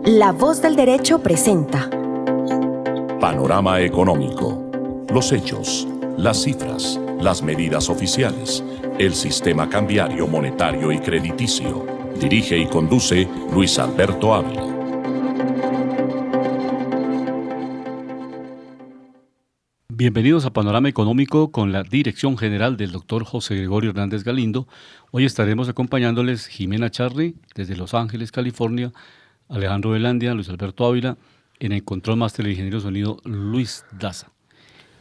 La Voz del Derecho presenta Panorama Económico. Los hechos, las cifras, las medidas oficiales, el sistema cambiario, monetario y crediticio. Dirige y conduce Luis Alberto Ávila. Bienvenidos a Panorama Económico con la dirección general del doctor José Gregorio Hernández Galindo. Hoy estaremos acompañándoles Jimena Charri desde Los Ángeles, California, Alejandro Velandia, Luis Alberto Ávila, en el control máster del ingeniero sonido Luis Daza.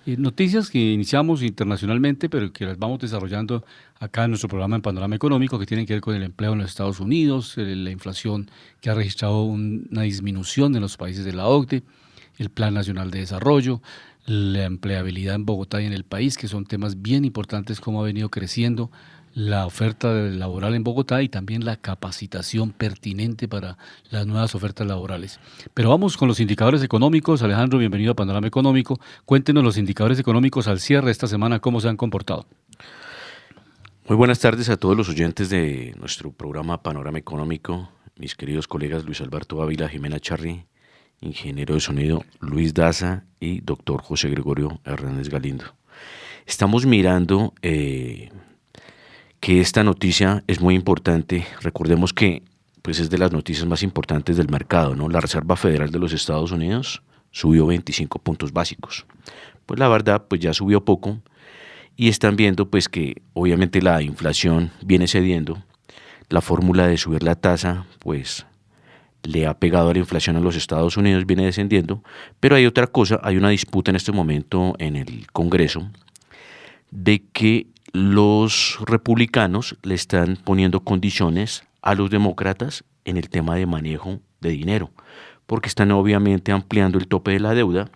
Noticias que iniciamos internacionalmente, pero que las vamos desarrollando acá en nuestro programa en Panorama Económico, que tienen que ver con el empleo en los Estados Unidos, la inflación que ha registrado una disminución en los países de la OCDE, el Plan Nacional de Desarrollo, la empleabilidad en Bogotá y en el país, que son temas bien importantes, cómo ha venido creciendo la oferta laboral en Bogotá y también la capacitación pertinente para las nuevas ofertas laborales. Pero vamos con los indicadores económicos. Alejandro, bienvenido a Panorama Económico. Cuéntenos los indicadores económicos al cierre de esta semana, cómo se han comportado. Muy buenas tardes a todos los oyentes de nuestro programa Panorama Económico, mis queridos colegas Luis Alberto Ávila, Jimena Charri, ingeniero de sonido Luis Daza y doctor José Gregorio Hernández Galindo. Estamos mirando que esta noticia es muy importante. Recordemos que pues, es de las noticias más importantes del mercado, ¿no? La Reserva Federal de los Estados Unidos subió 25 puntos básicos. Pues la verdad, pues ya subió poco y están viendo pues que obviamente la inflación viene cediendo. La fórmula de subir la tasa, pues le ha pegado a la inflación a los Estados Unidos, viene descendiendo, pero hay otra cosa, hay una disputa en este momento en el Congreso de que los republicanos le están poniendo condiciones a los demócratas en el tema de manejo de dinero, porque están obviamente ampliando el tope de la deuda,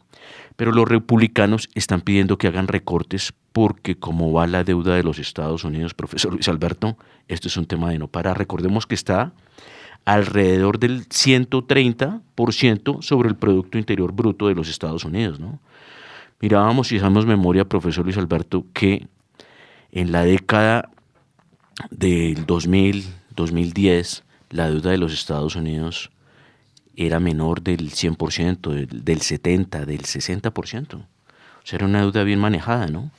pero los republicanos están pidiendo que hagan recortes porque como va la deuda de los Estados Unidos, profesor Luis Alberto, esto es un tema de no parar. Recordemos que está alrededor del 130% sobre el Producto Interior Bruto de los Estados Unidos, ¿no? Mirábamos, si hacemos memoria, profesor Luis Alberto, que en la década del 2010, la deuda de los Estados Unidos era menor del 100%, del 70%, del 60%. O sea, era una deuda bien manejada, ¿no?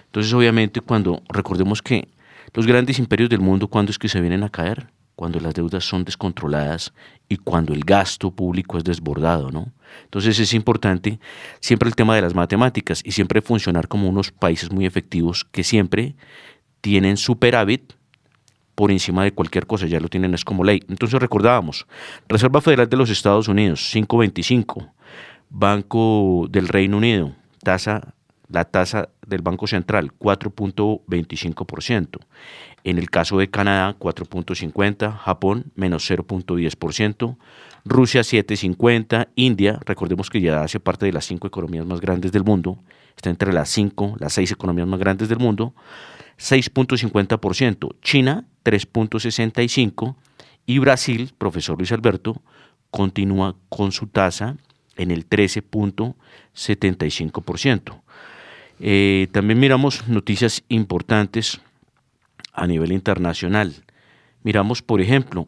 Entonces, obviamente, cuando recordemos que los grandes imperios del mundo, ¿cuándo es que se vienen a caer? Cuando las deudas son descontroladas y cuando el gasto público es desbordado, ¿no? Entonces es importante siempre el tema de las matemáticas y siempre funcionar como unos países muy efectivos que siempre tienen superávit por encima de cualquier cosa, ya lo tienen, es como ley. Entonces recordábamos, Reserva Federal de los Estados Unidos, 5.25, Banco del Reino Unido, la tasa del Banco Central, 4.25%. En el caso de Canadá, 4.50%, Japón, menos 0.10%, Rusia, 7.50%, India, recordemos que ya hace parte de las 5 economías más grandes del mundo, está entre las 6 economías más grandes del mundo, 6.50%, China, 3.65%, y Brasil, profesor Luis Alberto, continúa con su tasa en el 13.75%. También miramos noticias importantes a nivel internacional. Miramos, por ejemplo,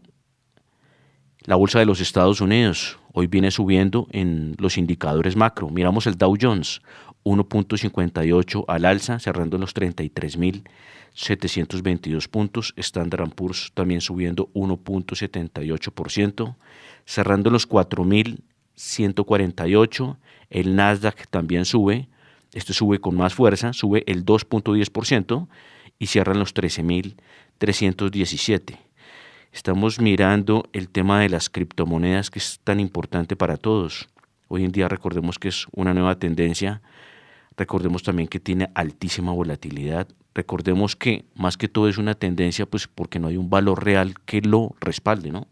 la bolsa de los Estados Unidos, hoy viene subiendo en los indicadores macro. Miramos el Dow Jones, 1.58 al alza, cerrando en los 33.722 puntos. Standard & Poor's también subiendo 1.78%, cerrando en los 4.148. El Nasdaq también sube, sube con más fuerza, sube el 2.10%, y cierran los 13.317. Estamos mirando el tema de las criptomonedas, que es tan importante para todos. Hoy en día recordemos que es una nueva tendencia, recordemos también que tiene altísima volatilidad, recordemos que más que todo es una tendencia pues porque no hay un valor real que lo respalde, ¿no?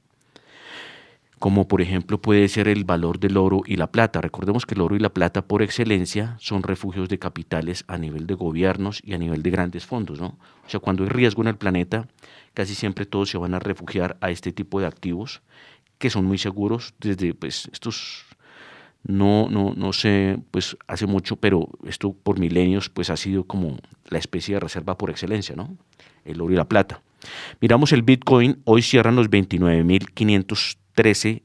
Como por ejemplo puede ser el valor del oro y la plata. Recordemos que el oro y la plata por excelencia son refugios de capitales a nivel de gobiernos y a nivel de grandes fondos, ¿no? O sea, cuando hay riesgo en el planeta, casi siempre todos se van a refugiar a este tipo de activos que son muy seguros. Desde pues estos, no sé, pues hace mucho, pero esto por milenios pues ha sido como la especie de reserva por excelencia, ¿no? El oro y la plata. Miramos el Bitcoin, hoy cierran los 29.513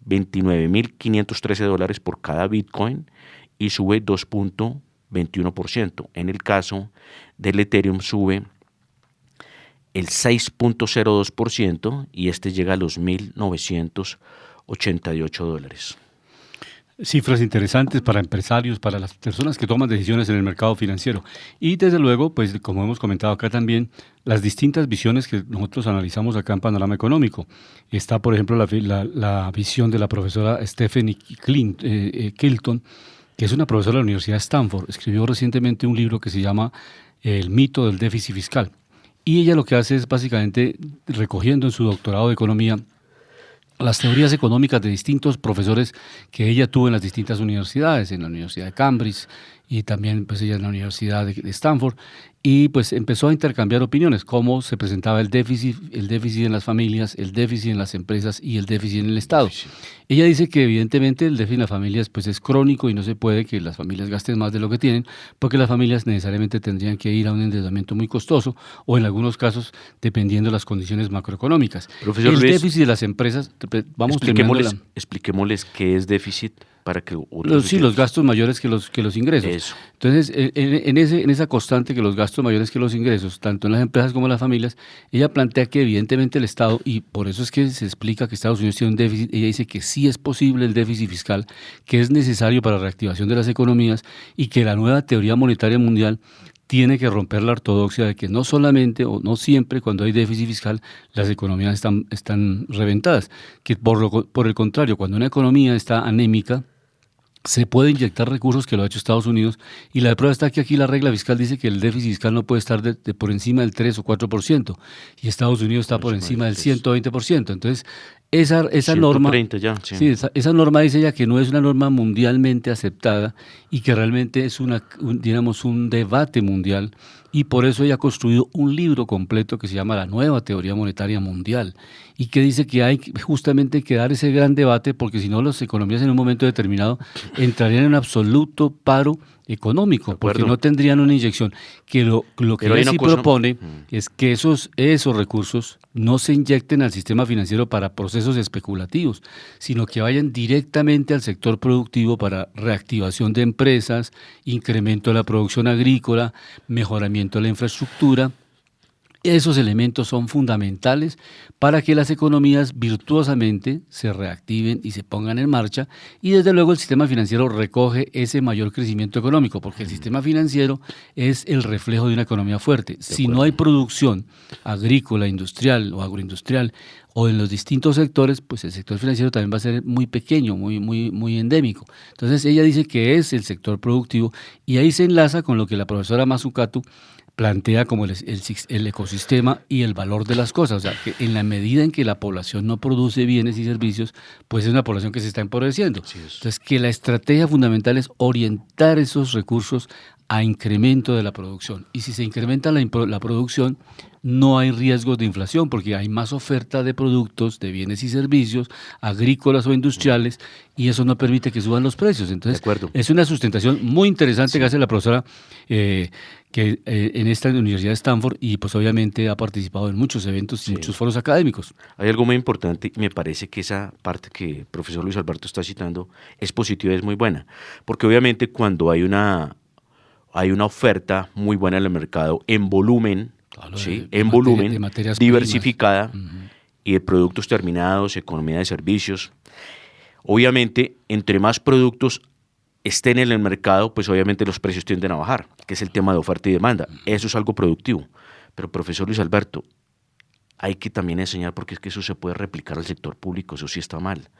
$29.513 por cada Bitcoin y sube 2.21%. En el caso del Ethereum sube el 6.02% y este llega a los $1.988. Cifras interesantes para empresarios, para las personas que toman decisiones en el mercado financiero. Y desde luego, pues como hemos comentado acá también, las distintas visiones que nosotros analizamos acá en Panorama Económico. Está, por ejemplo, la visión de la profesora Stephanie Kelton, que es una profesora de la Universidad de Stanford. Escribió recientemente un libro que se llama El mito del déficit fiscal. Y ella lo que hace es básicamente, recogiendo en su doctorado de economía, las teorías económicas de distintos profesores que ella tuvo en las distintas universidades, en la Universidad de Cambridge y también pues ella en la Universidad de Stanford, y pues empezó a intercambiar opiniones, cómo se presentaba el déficit en las familias, el déficit en las empresas y el déficit en el Estado. Ella dice que evidentemente el déficit en las familias pues es crónico y no se puede que las familias gasten más de lo que tienen, porque las familias necesariamente tendrían que ir a un endeudamiento muy costoso o en algunos casos dependiendo de las condiciones macroeconómicas. Profesor El Luis, déficit de las empresas, vamos terminando expliquémosles qué es déficit para que los gastos mayores que los ingresos. Eso. Entonces, en esa constante que los gastos mayores que los ingresos, tanto en las empresas como en las familias, ella plantea que evidentemente el Estado, y por eso es que se explica que Estados Unidos tiene un déficit, ella dice que sí es posible el déficit fiscal, que es necesario para la reactivación de las economías y que la nueva teoría monetaria mundial tiene que romper la ortodoxia de que no solamente o no siempre cuando hay déficit fiscal las economías están reventadas, que por el contrario, cuando una economía está anémica, se puede inyectar recursos, que lo ha hecho Estados Unidos, y la prueba está que aquí la regla fiscal dice que el déficit fiscal no puede estar por encima del 3 o 4%, y Estados Unidos está por encima del 120%. Entonces, esa norma, ya, sí. Sí, esa norma dice ella que no es una norma mundialmente aceptada y que realmente es un debate mundial, y por eso ella ha construido un libro completo que se llama La Nueva Teoría Monetaria Mundial, y que dice que hay justamente que dar ese gran debate, porque si no las economías en un momento determinado entrarían en un absoluto paro económico, porque no tendrían una inyección. Que lo que ella sí propone es que esos recursos no se inyecten al sistema financiero para procesos especulativos, sino que vayan directamente al sector productivo para reactivación de empresas, incremento de la producción agrícola, mejoramiento de la infraestructura. Esos elementos son fundamentales para que las economías virtuosamente se reactiven y se pongan en marcha, y desde luego el sistema financiero recoge ese mayor crecimiento económico, porque el sistema financiero es el reflejo de una economía fuerte. Si no hay producción agrícola, industrial o agroindustrial o en los distintos sectores, pues el sector financiero también va a ser muy pequeño, muy endémico. Entonces ella dice que es el sector productivo, y ahí se enlaza con lo que la profesora Mazzucato plantea como el ecosistema y el valor de las cosas. O sea, que en la medida en que la población no produce bienes y servicios, pues es una población que se está empobreciendo. Sí, entonces, que la estrategia fundamental es orientar esos recursos a incremento de la producción. Y si se incrementa la producción, no hay riesgos de inflación, porque hay más oferta de productos, de bienes y servicios, agrícolas o industriales, y eso no permite que suban los precios. Entonces, es una sustentación muy interesante que hace la profesora en esta Universidad de Stanford, y pues obviamente ha participado en muchos eventos y muchos foros académicos. Hay algo muy importante, y me parece que esa parte que el profesor Luis Alberto está citando es positiva y es muy buena, porque obviamente cuando hay una oferta muy buena en el mercado en volumen, diversificada, y de productos terminados, economía de servicios, obviamente entre más productos estén en el mercado, pues obviamente los precios tienden a bajar, que es el tema de oferta y demanda. Eso es algo productivo. Pero profesor Luis Alberto, hay que también enseñar, porque es que eso se puede replicar al sector público, eso sí está mal.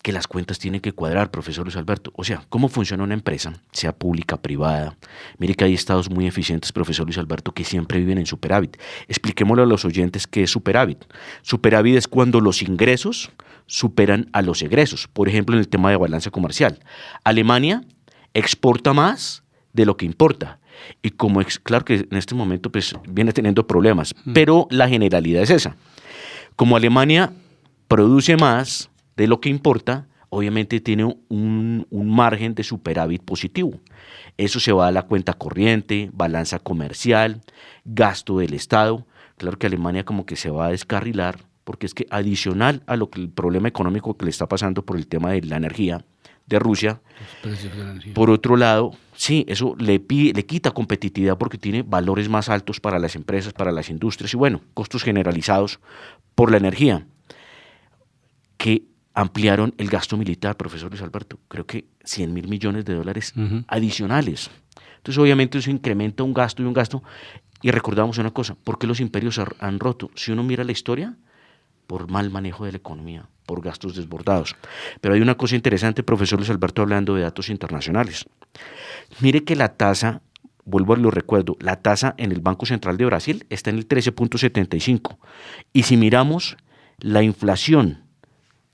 Que las cuentas tienen que cuadrar, profesor Luis Alberto. O sea, ¿cómo funciona una empresa, sea pública, privada? Mire que hay estados muy eficientes, profesor Luis Alberto, que siempre viven en superávit. Expliquémosle a los oyentes qué es superávit. Superávit es cuando los ingresos superan a los egresos. Por ejemplo, en el tema de balanza comercial. Alemania exporta más de lo que importa. Y como claro que en este momento pues viene teniendo problemas, pero la generalidad es esa. Como Alemania produce más de lo que importa, obviamente tiene un margen de superávit positivo. Eso se va a la cuenta corriente, balanza comercial, gasto del Estado. Claro que Alemania como que se va a descarrilar porque es que adicional a lo que el problema económico que le está pasando por el tema de la energía de Rusia, Los precios de la energía. por otro lado, sí, eso le quita competitividad porque tiene valores más altos para las empresas, para las industrias y bueno, costos generalizados por la energía, que ampliaron el gasto militar, profesor Luis Alberto, creo que 100.000 millones de dólares adicionales. Entonces, obviamente, eso incrementa un gasto, y recordamos una cosa, ¿por qué los imperios han roto? Si uno mira la historia, por mal manejo de la economía, por gastos desbordados. Pero hay una cosa interesante, profesor Luis Alberto, hablando de datos internacionales. Mire que la tasa, vuelvo a lo recuerdo, la tasa en el Banco Central de Brasil está en el 13.75. Y si miramos, la inflación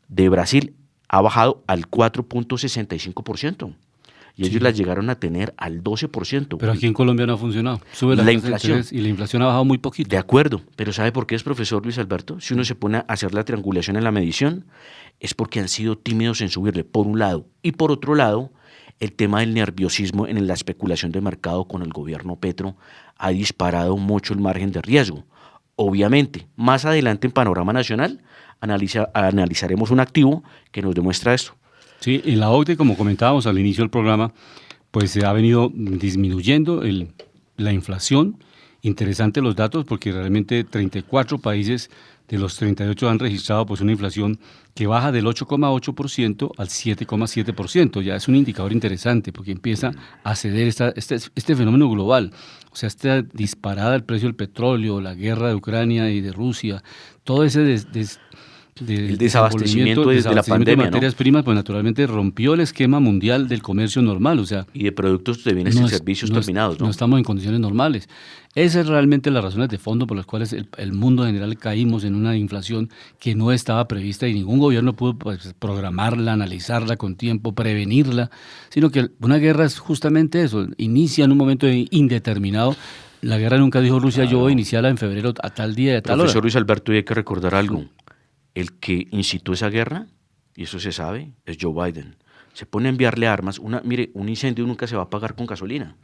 de Brasil ha bajado al 4.65%. Y ellos la llegaron a tener al 12%. Pero aquí en Colombia no ha funcionado. Sube la inflación. Y la inflación ha bajado muy poquito. De acuerdo, pero ¿sabe por qué es, profesor Luis Alberto? Si uno se pone a hacer la triangulación en la medición, es porque han sido tímidos en subirle, por un lado. Y por otro lado, el tema del nerviosismo en la especulación de mercado con el gobierno Petro ha disparado mucho el margen de riesgo. Obviamente, más adelante en Panorama Nacional analizaremos un activo que nos demuestra esto. Sí, en la OCDE, como comentábamos al inicio del programa, pues se ha venido disminuyendo la inflación. Interesante los datos porque realmente 34 países de los 38 han registrado pues una inflación que baja del 8,8% al 7,7%. Ya es un indicador interesante porque empieza a ceder este fenómeno global. O sea, esta disparada del precio del petróleo, la guerra de Ucrania y de Rusia, todo ese el desabastecimiento de la pandemia, de materias primas, pues naturalmente rompió el esquema mundial del comercio normal, o sea, y de productos de bienes y servicios terminados, ¿no? No estamos en condiciones normales. Esas es realmente las razones de fondo por las cuales el mundo en general caímos en una inflación que no estaba prevista y ningún gobierno pudo pues, programarla, analizarla con tiempo, prevenirla, sino que una guerra es justamente eso, inicia en un momento indeterminado. La guerra nunca dijo Rusia, yo voy a iniciarla en febrero a tal día y a tal hora. Profesor Luis Alberto, y hay que recordar algo. El que incitó esa guerra, y eso se sabe, es Joe Biden. Se pone a enviarle armas. Mire, un incendio nunca se va a apagar con gasolina.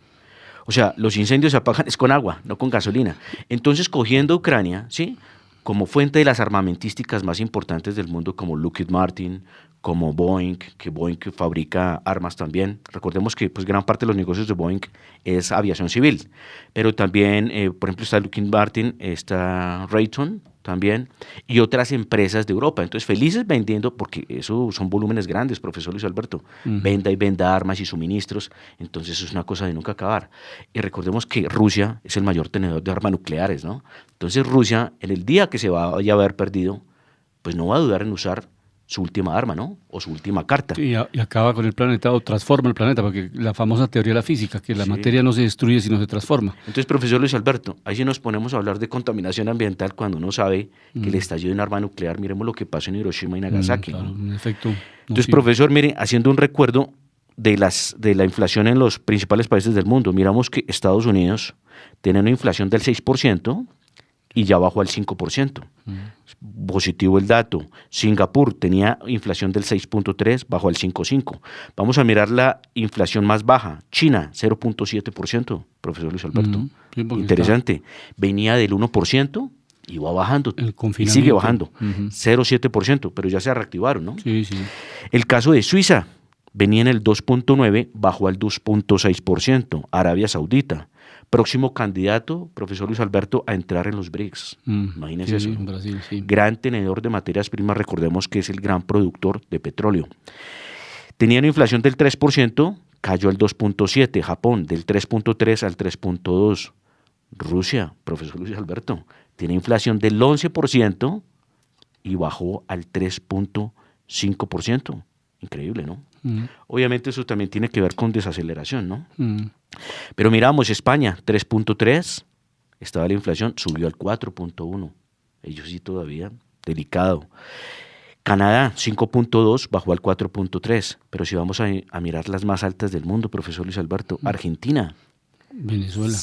O sea, los incendios se apagan es con agua, no con gasolina. Entonces, cogiendo Ucrania, ¿sí?, como fuente de las armamentísticas más importantes del mundo, como Lockheed Martin, como Boeing, que Boeing fabrica armas también. Recordemos que pues, gran parte de los negocios de Boeing es aviación civil, pero también, por ejemplo, está Lockheed Martin, está Raytheon también, y otras empresas de Europa. Entonces, felices vendiendo, porque eso son volúmenes grandes, profesor Luis Alberto, venda y venda armas y suministros, entonces es una cosa de nunca acabar. Y recordemos que Rusia es el mayor tenedor de armas nucleares, ¿no? Entonces, Rusia, en el día que se vaya a haber perdido, pues no va a dudar en usar su última arma, ¿no? O su última carta. Sí, y acaba con el planeta o transforma el planeta, porque la famosa teoría de la física, que la materia no se destruye sino se transforma. Entonces, profesor Luis Alberto, ahí sí nos ponemos a hablar de contaminación ambiental cuando uno sabe que el estallido de un arma nuclear, miremos lo que pasó en Hiroshima y Nagasaki. Claro, un efecto nocivo. Entonces, profesor, mire, haciendo un recuerdo de la inflación en los principales países del mundo, miramos que Estados Unidos tiene una inflación del 6%, y ya bajó al 5%. Positivo el dato. Singapur tenía inflación del 6.3, bajó al 5.5. Vamos a mirar la inflación más baja. China, 0.7%, profesor Luis Alberto. Sí, interesante. Venía del 1% y va bajando. Y sigue bajando. 0.7%, pero ya se reactivaron, ¿no? Sí, sí. El caso de Suiza, venía en el 2.9, bajó al 2.6%. Arabia Saudita, próximo candidato, profesor Luis Alberto, a entrar en los BRICS. Imagínense eso. En Brasil, sí. Gran tenedor de materias primas, recordemos que es el gran productor de petróleo. Tenía una inflación del 3%, cayó al 2.7%. Japón, del 3.3 al 3.2%. Rusia, profesor Luis Alberto, tiene inflación del 11% y bajó al 3.5%. Increíble, ¿no? Obviamente eso también tiene que ver con desaceleración, ¿no? Pero miramos España, 3.3, estaba la inflación, subió al 4.1. Ellos sí todavía, delicado. Canadá, 5.2, bajó al 4.3. Pero si vamos a mirar las más altas del mundo, profesor Luis Alberto, Argentina. Venezuela.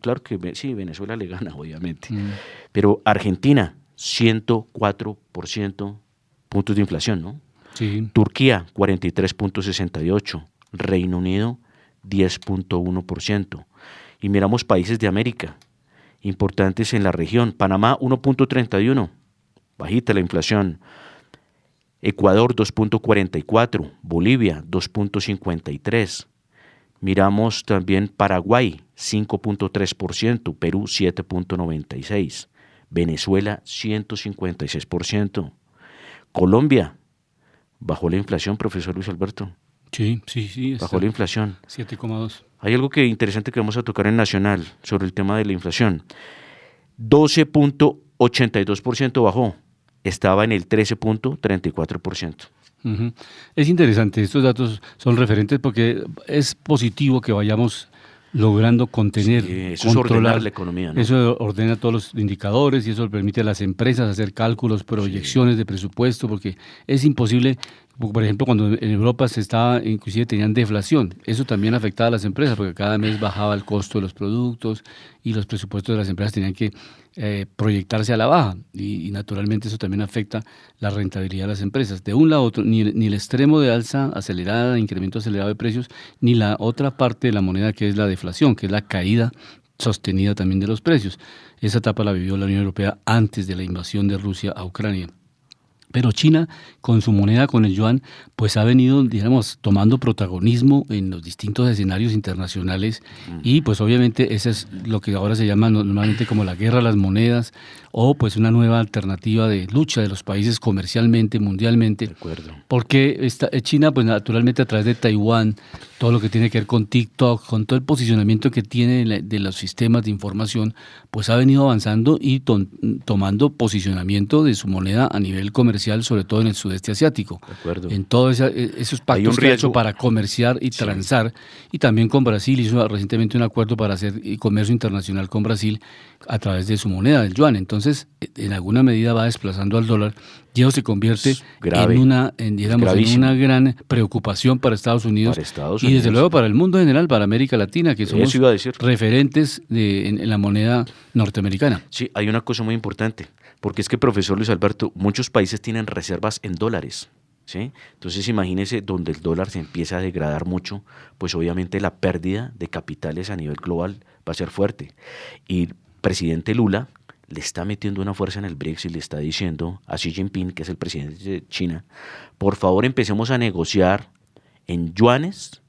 Claro que sí, Venezuela le gana, obviamente. Pero Argentina, 104% puntos de inflación, ¿no? Sí. Turquía, 43.68%. Reino Unido, 10.1%. Y miramos países de América importantes en la región. Panamá, 1.31%. bajita la inflación. Ecuador 2.44, Bolivia 2.53. Miramos también Paraguay 5.3%, Perú 7.96%, Venezuela 156%. Colombia bajó la inflación, profesor Luis Alberto. Sí. Bajó la inflación. 7,2. Hay algo interesante que vamos a tocar en Nacional sobre el tema de la inflación. 12.82% bajó. Estaba en el 13.34%. Uh-huh. Es interesante, estos datos son referentes porque es positivo que vayamos logrando contener, eso controlar, es ordenar la economía, ¿no? Eso ordena todos los indicadores y eso permite a las empresas hacer cálculos, proyecciones de presupuesto, porque es imposible, por ejemplo, cuando en Europa inclusive tenían deflación, eso también afectaba a las empresas porque cada mes bajaba el costo de los productos y los presupuestos de las empresas tenían que proyectarse a la baja y naturalmente eso también afecta la rentabilidad de las empresas. De un lado a otro, ni el extremo de alza acelerada, incremento acelerado de precios, ni la otra parte de la moneda que es la deflación, que es la caída sostenida también de los precios. Esa etapa la vivió la Unión Europea antes de la invasión de Rusia a Ucrania. Pero China, con su moneda, con el yuan, pues ha venido, digamos, tomando protagonismo en los distintos escenarios internacionales y pues obviamente eso es lo que ahora se llama normalmente como la guerra a las monedas o pues una nueva alternativa de lucha de los países comercialmente, mundialmente. De acuerdo. Porque China, pues naturalmente a través de Taiwán, todo lo que tiene que ver con TikTok, con todo el posicionamiento que tiene de los sistemas de información, pues ha venido avanzando y tomando posicionamiento de su moneda a nivel comercial, sobre todo en el sudeste asiático. De acuerdo. En todos esos pactos que ha hecho para comerciar y transar, y también con Brasil hizo recientemente un acuerdo para hacer comercio internacional con Brasil a través de su moneda, del yuan. Entonces, en alguna medida va desplazando al dólar y eso se convierte en una gran preocupación para Estados Unidos y desde luego para el mundo en general, para América Latina, que somos referentes en la moneda norteamericana. Sí, hay una cosa muy importante, porque es que, profesor Luis Alberto, muchos países tienen reservas en dólares, ¿sí? Entonces imagínese donde el dólar se empieza a degradar mucho, pues obviamente la pérdida de capitales a nivel global va a ser fuerte. Y presidente Lula le está metiendo una fuerza en el BRICS y le está diciendo a Xi Jinping, que es el presidente de China, por favor empecemos a negociar en yuanes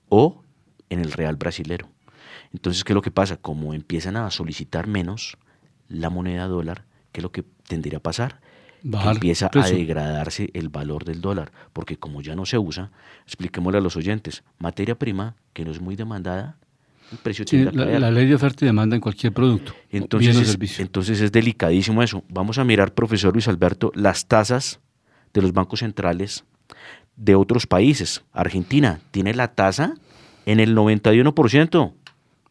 o en el real brasilero. Entonces, ¿qué es lo que pasa? Como empiezan a solicitar menos la moneda dólar, ¿qué es lo que tendría a pasar? Que empieza a degradarse el valor del dólar, porque como ya no se usa, expliquémosle a los oyentes, materia prima que no es muy demandada, el precio tiende a caer. La ley de oferta y demanda en cualquier producto, bien o servicio. Entonces es delicadísimo eso. Vamos a mirar, profesor Luis Alberto, las tasas de los bancos centrales de otros países. Argentina tiene la tasa en el 91%.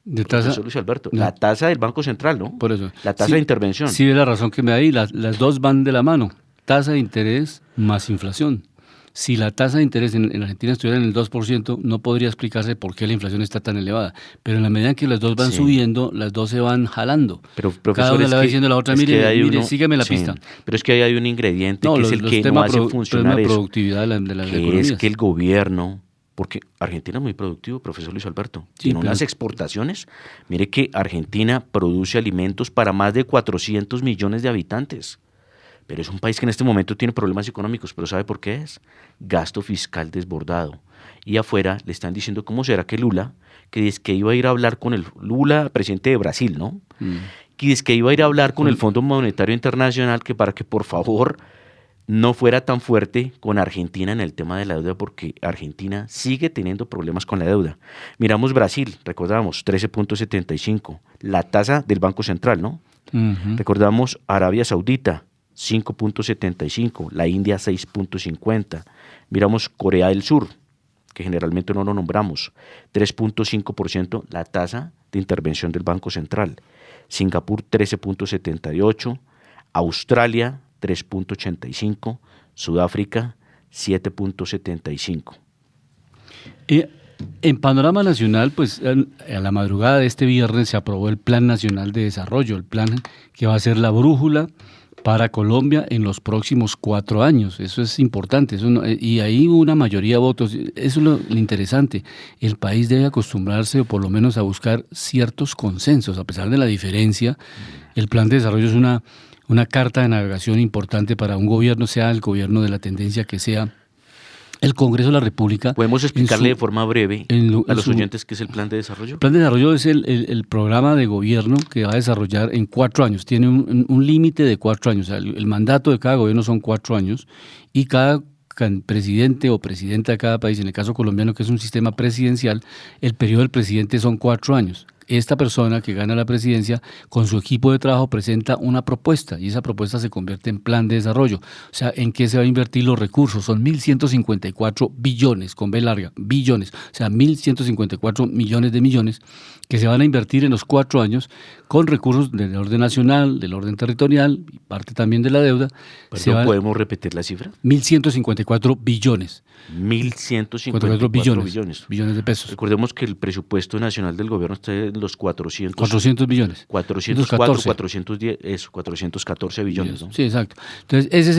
De tasa, profesor Luis Alberto, la tasa del Banco Central, ¿no? Por eso. La tasa de intervención. Sí, es la razón que me da ahí. Las dos van de la mano. Tasa de interés más inflación. Si la tasa de interés en Argentina estuviera en el 2%, no podría explicarse por qué la inflación está tan elevada. Pero en la medida en que las dos van subiendo, las dos se van jalando. Pero, cada una le va diciendo a la otra, mire, sígueme la pista. Pero es que ahí hay un ingrediente que es el que no hace funcionar eso. Productividad de las que economías. Es que el gobierno, porque Argentina es muy productivo, profesor Luis Alberto, tiene unas exportaciones. Mire que Argentina produce alimentos para más de 400 millones de habitantes. Pero es un país que en este momento tiene problemas económicos, pero ¿sabe por qué es? Gasto fiscal desbordado. Y afuera le están diciendo, ¿cómo será que Lula, que dice que iba a ir a hablar con el Lula, presidente de Brasil, ¿no? Que dice que iba a ir a hablar con el Fondo Monetario Internacional que para que por favor no fuera tan fuerte con Argentina en el tema de la deuda, porque Argentina sigue teniendo problemas con la deuda. Miramos Brasil, recordamos, 13.75, la tasa del Banco Central, ¿no? Recordamos Arabia Saudita, 5.75, la India 6.50, miramos Corea del Sur, que generalmente no lo nombramos, 3.5% la tasa de intervención del Banco Central, Singapur 13.78, Australia 3.85, Sudáfrica 7.75. En panorama nacional, pues a la madrugada de este viernes se aprobó el Plan Nacional de Desarrollo, el plan que va a ser la brújula para Colombia en los próximos 4 años. Eso es importante. Y ahí una mayoría de votos. Eso es lo interesante. El país debe acostumbrarse, o por lo menos a buscar ciertos consensos. A pesar de la diferencia, el plan de desarrollo es una una carta de navegación importante para un gobierno, sea el gobierno de la tendencia que sea. El Congreso de la República... ¿Podemos explicarle de forma breve a los oyentes qué es el Plan de Desarrollo? El Plan de Desarrollo es el programa de gobierno que va a desarrollar en 4 años. Tiene un límite de 4 años. O sea, el mandato de cada gobierno son 4 años y cada presidente o presidenta de cada país, en el caso colombiano, que es un sistema presidencial, el periodo del presidente son 4 años. Esta persona que gana la presidencia con su equipo de trabajo presenta una propuesta y esa propuesta se convierte en plan de desarrollo. O sea, ¿en qué se va a invertir los recursos? Son 1.154 billones, con B larga, billones. O sea, 1.154 millones de millones que se van a invertir en los 4 años con recursos del orden nacional, del orden territorial y parte también de la deuda. Perdón, ¿podemos repetir la cifra? 1.154 billones. 1.154 billones de pesos. Recordemos que el presupuesto nacional del gobierno está en los 400 billones. 414 billones, ¿no? Sí, exacto. Entonces, ese es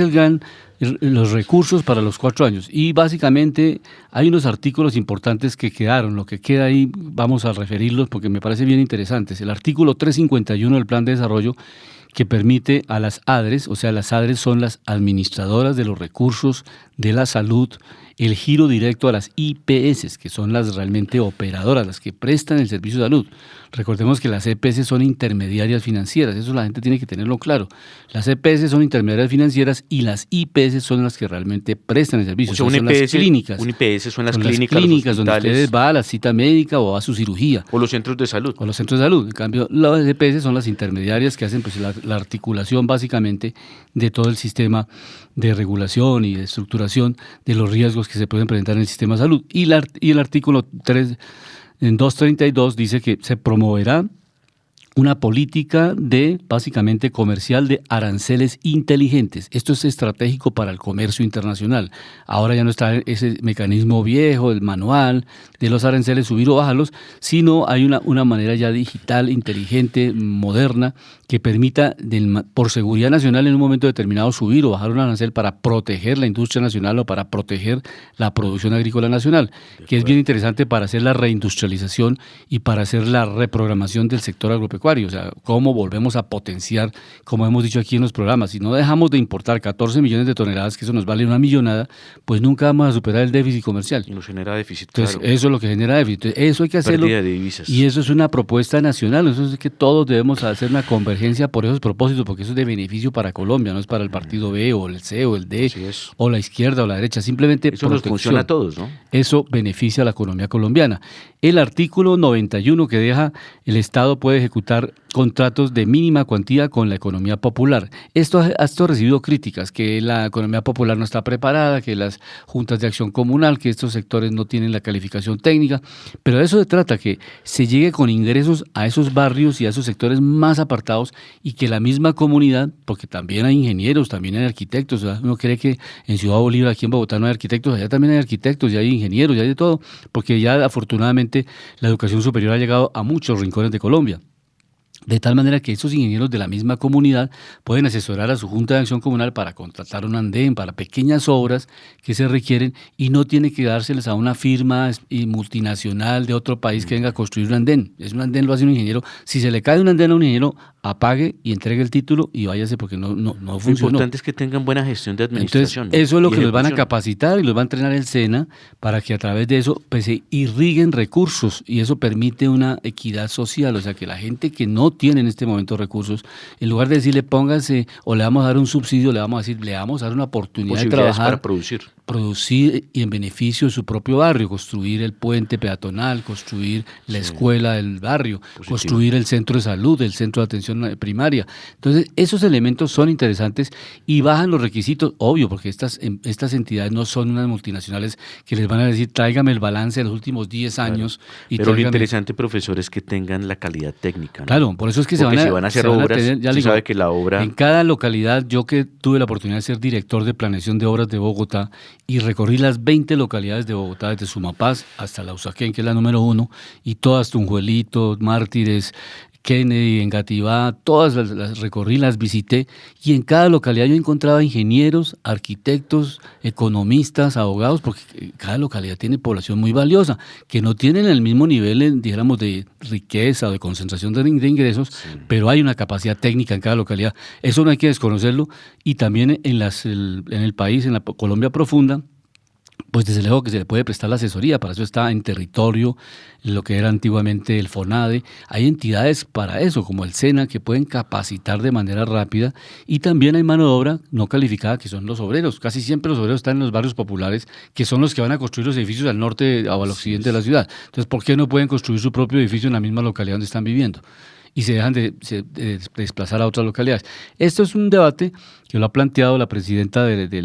los recursos para los 4 años. Y básicamente hay unos artículos importantes que quedaron. Lo que queda ahí, vamos a referirlos porque me parece bien interesantes. El artículo 351 del Plan de Desarrollo, que permite a las ADRES, o sea, las ADRES son las administradoras de los recursos de la salud, el giro directo a las IPS, que son las realmente operadoras, las que prestan el servicio de salud. Recordemos que las EPS son intermediarias financieras, eso la gente tiene que tenerlo claro. Las EPS son intermediarias financieras y las IPS son las que realmente prestan el servicio. O sea, son las clínicas. Un IPS son las clínicas donde ustedes va a la cita médica o a su cirugía. O los centros de salud. O los centros de salud. En cambio, las EPS son las intermediarias que hacen pues, la articulación básicamente de todo el sistema de regulación y de estructuración de los riesgos que se pueden presentar en el sistema de salud. Y el artículo 232 dice que se promoverá una política básicamente comercial de aranceles inteligentes. Esto es estratégico para el comercio internacional. Ahora ya no está ese mecanismo viejo, el manual de los aranceles, subir o bajarlos, sino hay una manera ya digital, inteligente, moderna, que permita, por seguridad nacional, en un momento determinado subir o bajar un arancel para proteger la industria nacional o para proteger la producción agrícola nacional, que es bien interesante para hacer la reindustrialización y para hacer la reprogramación del sector agropecuario. O sea, cómo volvemos a potenciar, como hemos dicho aquí en los programas, si no dejamos de importar 14 millones de toneladas, que eso nos vale 1 millonada, pues nunca vamos a superar el déficit comercial. Y nos genera déficit, entonces, claro. Eso es lo que genera déficit. Entonces, eso hay que hacerlo. Pérdida de divisas. Y eso es una propuesta nacional. Eso es que todos debemos hacer una convergencia por esos propósitos, porque eso es de beneficio para Colombia, no es para el partido B o el C o el D o la izquierda o la derecha. Simplemente eso nos funciona a todos, ¿no? Eso beneficia a la economía colombiana. El artículo 91 que deja el Estado puede ejecutar contratos de mínima cuantía con la economía popular. Esto ha recibido críticas, que la economía popular no está preparada, que las juntas de acción comunal, que estos sectores no tienen la calificación técnica, pero de eso se trata, que se llegue con ingresos a esos barrios y a esos sectores más apartados y que la misma comunidad, porque también hay ingenieros, también hay arquitectos, ¿verdad? Uno cree que en Ciudad Bolívar, aquí en Bogotá no hay arquitectos, allá también hay arquitectos y hay ingenieros y hay de todo, porque ya afortunadamente la educación superior ha llegado a muchos rincones de Colombia. De tal manera que esos ingenieros de la misma comunidad pueden asesorar a su Junta de Acción Comunal para contratar un andén, para pequeñas obras que se requieren y no tiene que dárseles a una firma multinacional de otro país que venga a construir un andén. Es un andén, lo hace un ingeniero. Si se le cae un andén a un ingeniero, apague y entregue el título y váyase porque no funcionó. Lo importante es que tengan buena gestión de administración. Entonces, eso es lo que los van a capacitar y los va a entrenar el SENA para que a través de eso pues, se irriguen recursos y eso permite una equidad social. O sea, que la gente que no tiene en este momento recursos, en lugar de decirle póngase o le vamos a dar un subsidio, le vamos a decir, le vamos a dar una oportunidad de trabajar. Para producir y en beneficio de su propio barrio, construir el puente peatonal, construir la escuela del barrio, construir el centro de salud, el centro de atención primaria. Entonces, esos elementos son interesantes y bajan los requisitos, obvio, porque estas entidades no son unas multinacionales que les van a decir, tráigame el balance de los últimos 10 años. Y pero lo interesante, profesor, es que tengan la calidad técnica, ¿no? Claro, por eso es que se van a hacer obras, se sabe que la obra... En cada localidad, yo que tuve la oportunidad de ser director de planeación de obras de Bogotá y recorrí las 20 localidades de Bogotá, desde Sumapaz hasta la Usaquén, que es la número 1, y todas, Tunjuelito, Mártires, Kennedy, en Gativá, todas las recorrí, las visité, y en cada localidad yo encontraba ingenieros, arquitectos, economistas, abogados, porque cada localidad tiene población muy valiosa, que no tienen el mismo nivel, dijéramos, de riqueza o de concentración de ingresos, sí, pero hay una capacidad técnica en cada localidad. Eso no hay que desconocerlo, y también en el país, en la Colombia profunda, pues desde luego que se le puede prestar la asesoría, para eso está en territorio, lo que era antiguamente el FONADE, hay entidades para eso, como el SENA, que pueden capacitar de manera rápida, y también hay mano de obra no calificada, que son los obreros. Casi siempre los obreros están en los barrios populares, que son los que van a construir los edificios al norte o al occidente de la ciudad. Entonces, ¿por qué no pueden construir su propio edificio en la misma localidad donde están viviendo? Y se dejan de desplazar a otras localidades. Esto es un debate que lo ha planteado la presidenta de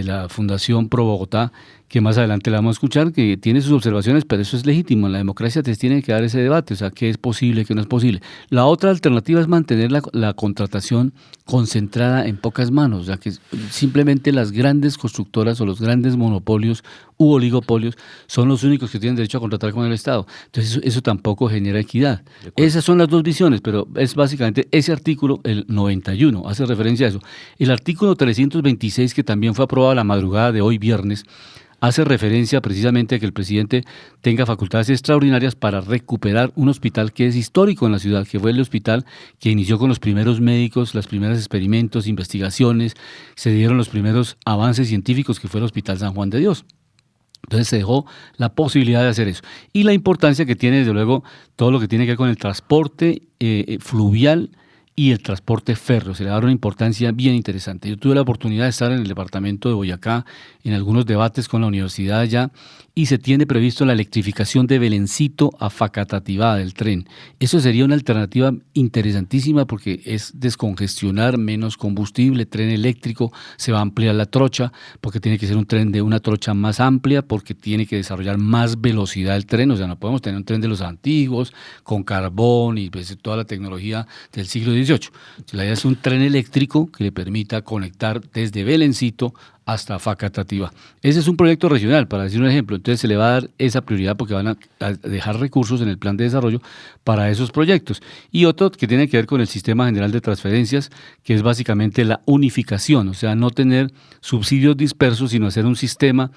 la Fundación Pro Bogotá, que más adelante la vamos a escuchar, que tiene sus observaciones, pero eso es legítimo. En la democracia te tiene que dar ese debate, o sea, qué es posible, qué no es posible. La otra alternativa es mantener la contratación concentrada en pocas manos, o sea, que simplemente las grandes constructoras o los grandes monopolios u oligopolios son los únicos que tienen derecho a contratar con el Estado. Entonces eso tampoco genera equidad. Esas son las dos visiones, pero es básicamente ese artículo, el 91, hace referencia a eso. El artículo 326, que también fue aprobado la madrugada de hoy viernes, hace referencia precisamente a que el presidente tenga facultades extraordinarias para recuperar un hospital que es histórico en la ciudad, que fue el hospital que inició con los primeros médicos, los primeros experimentos, investigaciones, se dieron los primeros avances científicos, que fue el Hospital San Juan de Dios. Entonces se dejó la posibilidad de hacer eso. Y la importancia que tiene, desde luego, todo lo que tiene que ver con el transporte fluvial y el transporte férreo, se le da una importancia bien interesante. Yo tuve la oportunidad de estar en el departamento de Boyacá, en algunos debates con la universidad allá, y se tiene previsto la electrificación de Belencito a Facatativá del tren. Eso sería una alternativa interesantísima porque es descongestionar, menos combustible, tren eléctrico, se va a ampliar la trocha, porque tiene que ser un tren de una trocha más amplia, porque tiene que desarrollar más velocidad el tren, o sea, no podemos tener un tren de los antiguos, con carbón y pues, toda la tecnología del siglo XVIII. La idea es un tren eléctrico que le permita conectar desde Belencito hasta Facatativá. Ese es un proyecto regional, para decir un ejemplo. Entonces se le va a dar esa prioridad porque van a dejar recursos en el plan de desarrollo para esos proyectos. Y otro que tiene que ver con el sistema general de transferencias, que es básicamente la unificación, o sea, no tener subsidios dispersos, sino hacer un sistema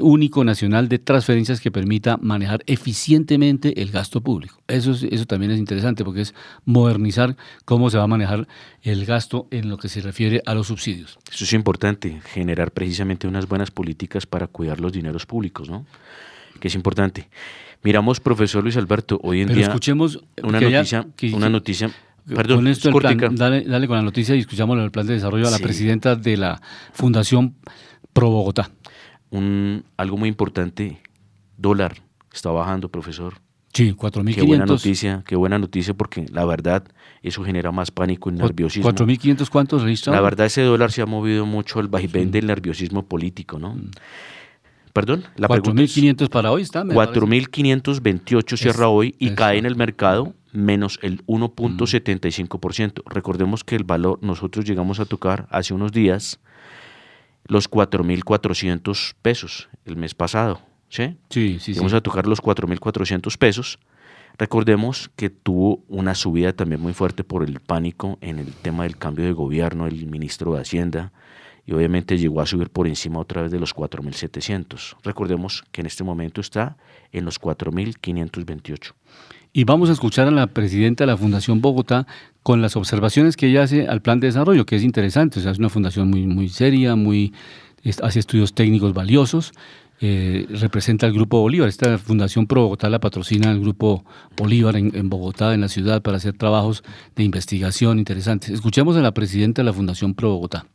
único nacional de transferencias que permita manejar eficientemente el gasto público. Eso también es interesante porque es modernizar cómo se va a manejar el gasto en lo que se refiere a los subsidios. Eso es importante, generar precisamente unas buenas políticas para cuidar los dineros públicos, ¿no? Que es importante. Miramos, profesor Luis Alberto, hoy en Pero día escuchemos una noticia, perdón, con esto dale con la noticia y escuchamos el plan de desarrollo a la presidenta de la Fundación Pro Bogotá. Algo muy importante, dólar está bajando, profesor. Sí, 4.500. Qué buena noticia porque la verdad eso genera más pánico y nerviosismo. 4.500, ¿cuántos registrados? La verdad ese dólar se ha movido mucho al vaivén del nerviosismo político, ¿no? Perdón, la 4.500 para hoy está. 4.528 cierra hoy y cae en el mercado menos el 1.75%. Recordemos que el valor, nosotros llegamos a tocar hace unos días los 4.400 pesos el mes pasado, ¿sí? Sí. Vamos a tocar los 4.400 pesos. Recordemos que tuvo una subida también muy fuerte por el pánico en el tema del cambio de gobierno del ministro de Hacienda y obviamente llegó a subir por encima otra vez de los 4.700. Recordemos que en este momento está en los 4.528. Y vamos a escuchar a la presidenta de la Fundación Bogotá con las observaciones que ella hace al plan de desarrollo, que es interesante. O sea, es una fundación muy seria, hace estudios técnicos valiosos, representa al Grupo Bolívar. Esta Fundación Pro Bogotá la patrocina el Grupo Bolívar en Bogotá, en la ciudad, para hacer trabajos de investigación interesantes. Escuchemos a la presidenta de la Fundación Pro Bogotá.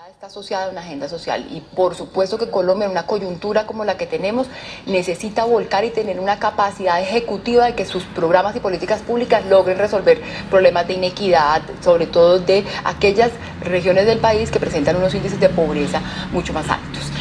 Está asociada a una agenda social y por supuesto que Colombia en una coyuntura como la que tenemos necesita volcar y tener una capacidad ejecutiva de que sus programas y políticas públicas logren resolver problemas de inequidad, sobre todo de aquellas regiones del país que presentan unos índices de pobreza mucho más altos.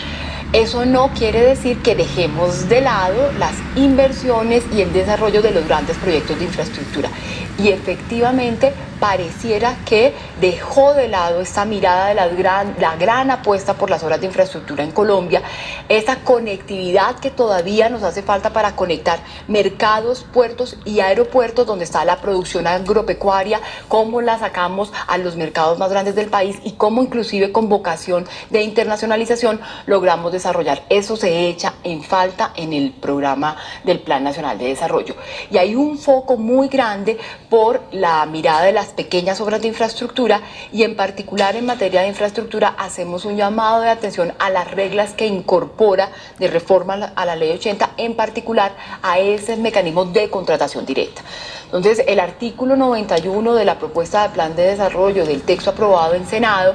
Eso no quiere decir que dejemos de lado las inversiones y el desarrollo de los grandes proyectos de infraestructura. Y efectivamente pareciera que dejó de lado esta mirada de la gran apuesta por las obras de infraestructura en Colombia, esa conectividad que todavía nos hace falta para conectar mercados, puertos y aeropuertos donde está la producción agropecuaria, cómo la sacamos a los mercados más grandes del país y cómo inclusive con vocación de internacionalización logramos desarrollar. Eso se echa en falta en el programa del Plan Nacional de Desarrollo. Y hay un foco muy grande por la mirada de las pequeñas obras de infraestructura y en particular en materia de infraestructura hacemos un llamado de atención a las reglas que incorpora de reforma a la Ley 80, en particular a ese mecanismo de contratación directa. Entonces, el artículo 91 de la propuesta de plan de desarrollo del texto aprobado en Senado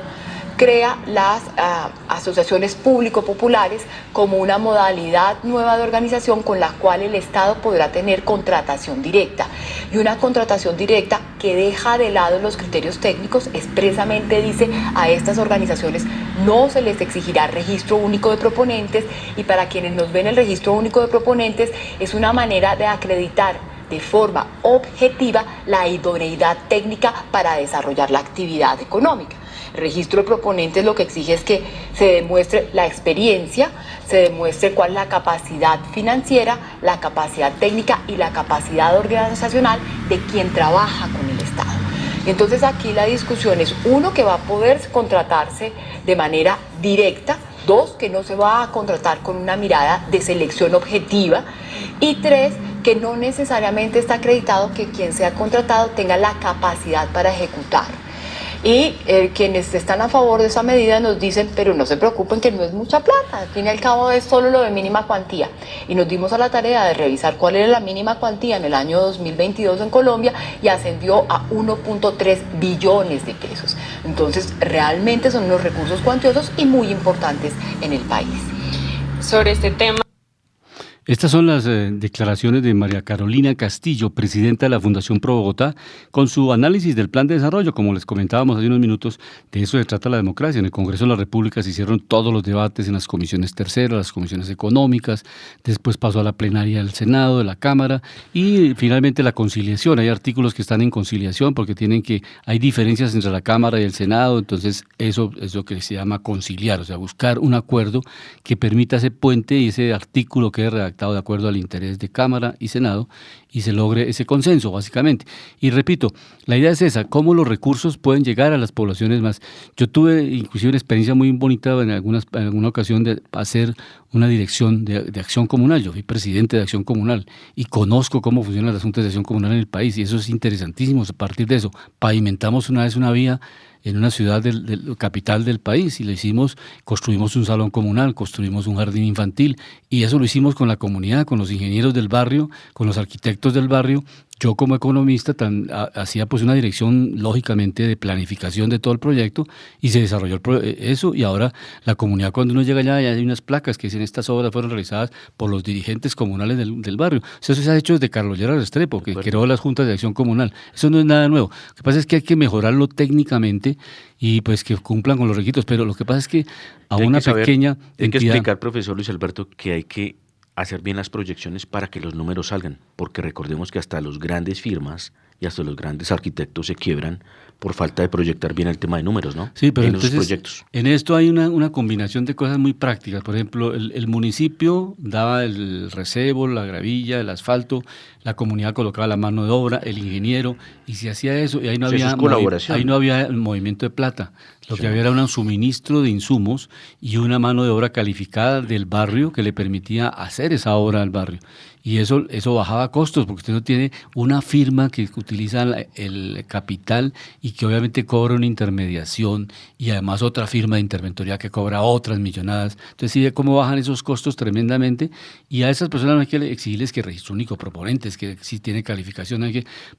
crea las asociaciones público-populares como una modalidad nueva de organización con la cual el Estado podrá tener contratación directa. Y una contratación directa que deja de lado los criterios técnicos, expresamente dice a estas organizaciones no se les exigirá registro único de proponentes, y para quienes nos ven el registro único de proponentes es una manera de acreditar de forma objetiva la idoneidad técnica para desarrollar la actividad económica. El registro de proponentes lo que exige es que se demuestre la experiencia, se demuestre cuál es la capacidad financiera, la capacidad técnica y la capacidad organizacional de quien trabaja con el Estado. Y entonces aquí la discusión es, uno, que va a poder contratarse de manera directa, dos, que no se va a contratar con una mirada de selección objetiva, y tres, que no necesariamente está acreditado que quien sea contratado tenga la capacidad para ejecutar. Y quienes están a favor de esa medida nos dicen, pero no se preocupen que no es mucha plata, al fin y al cabo es solo lo de mínima cuantía. Y nos dimos a la tarea de revisar cuál era la mínima cuantía en el año 2022 en Colombia y ascendió a 1.3 billones de pesos. Entonces realmente son unos recursos cuantiosos y muy importantes en el país. Sobre este tema. Estas son las declaraciones de María Carolina Castillo, presidenta de la Fundación Pro Bogotá, con su análisis del plan de desarrollo. Como les comentábamos hace unos minutos, de eso se trata la democracia. En el Congreso de la República se hicieron todos los debates en las comisiones terceras, las comisiones económicas, después pasó a la plenaria del Senado, de la Cámara, y finalmente la conciliación. Hay artículos que están en conciliación porque hay diferencias entre la Cámara y el Senado, entonces eso es lo que se llama conciliar, o sea, buscar un acuerdo que permita ese puente y ese artículo que es redactado de acuerdo al interés de Cámara y Senado y se logre ese consenso, básicamente. Y repito, la idea es esa, cómo los recursos pueden llegar a las poblaciones más. Yo tuve inclusive una experiencia muy bonita en alguna ocasión de hacer una dirección de acción comunal. Yo fui presidente de Acción Comunal y conozco cómo funcionan las juntas de acción comunal en el país y eso es interesantísimo. A partir de eso, pavimentamos una vez una vía en una ciudad capital del país y lo hicimos, construimos un salón comunal, construimos un jardín infantil y eso lo hicimos con la comunidad, con los ingenieros del barrio, con los arquitectos del barrio. Yo como economista hacía pues una dirección lógicamente de planificación de todo el proyecto y se desarrolló eso y ahora la comunidad cuando uno llega allá hay unas placas que dicen estas obras fueron realizadas por los dirigentes comunales del barrio. Eso se ha hecho desde Carlos Lleras Restrepo, que creó las juntas de acción comunal. Eso no es nada nuevo. Lo que pasa es que hay que mejorarlo técnicamente y pues que cumplan con los requisitos, pero lo que pasa es que a una pequeña entidad... Hay que explicar, profesor Luis Alberto, que hay que hacer bien las proyecciones para que los números salgan, porque recordemos que hasta los grandes firmas y hasta los grandes arquitectos se quiebran por falta de proyectar bien el tema de números, ¿no? Sí, pero en entonces, los proyectos. En esto hay una combinación de cosas muy prácticas. Por ejemplo, el municipio daba el recebo, la gravilla, el asfalto, la comunidad colocaba la mano de obra, el ingeniero, y se hacía eso, y ahí no había colaboración. Ahí no había movimiento de plata. Lo que había era un suministro de insumos y una mano de obra calificada del barrio que le permitía hacer esa obra al barrio. Y eso bajaba costos, porque usted no tiene una firma que utiliza el capital y que obviamente cobra una intermediación y además otra firma de interventoría que cobra otras millonadas. Entonces, sí ve cómo bajan esos costos tremendamente y a esas personas no hay que exigirles que registro único proponentes, que si tiene calificación,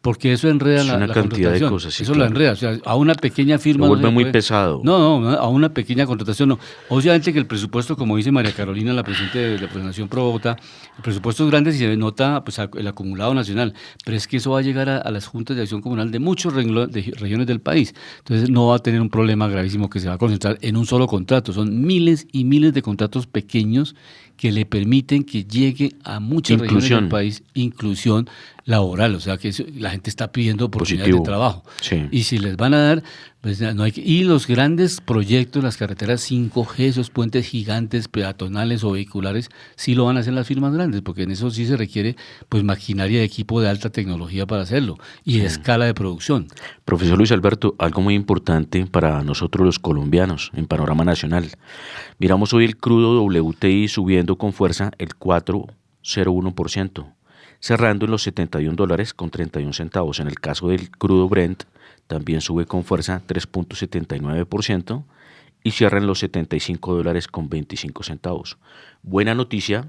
porque eso enreda la cantidad de contratación. cosas. Sí, eso claro. la enreda. O sea, a una pequeña firma... Se vuelve muy pesado. No, a una pequeña contratación no. Obviamente que el presupuesto, como dice María Carolina, la presidenta de la Fundación Pro Bogotá, el presupuesto es grande y se nota pues, el acumulado nacional, pero es que eso va a llegar a las juntas de acción comunal de muchas regiones del país. Entonces no va a tener un problema gravísimo que se va a concentrar en un solo contrato. Son miles y miles de contratos pequeños que le permiten que llegue a muchas regiones del país, inclusión laboral, o sea que la gente está pidiendo oportunidades Positivo. de trabajo. Sí. Y si les van a dar, pues no hay que, y los grandes proyectos, las carreteras 5G, esos puentes gigantes peatonales o vehiculares, sí lo van a hacer las firmas grandes, porque en eso sí se requiere pues maquinaria y equipo de alta tecnología para hacerlo y escala de producción. Profesor Luis Alberto, algo muy importante para nosotros los colombianos en panorama nacional. Miramos hoy el crudo WTI subiendo con fuerza el 4,01%, cerrando en los $71.31. En el caso del crudo Brent, también sube con fuerza 3,79% y cierra en los $75.25. Buena noticia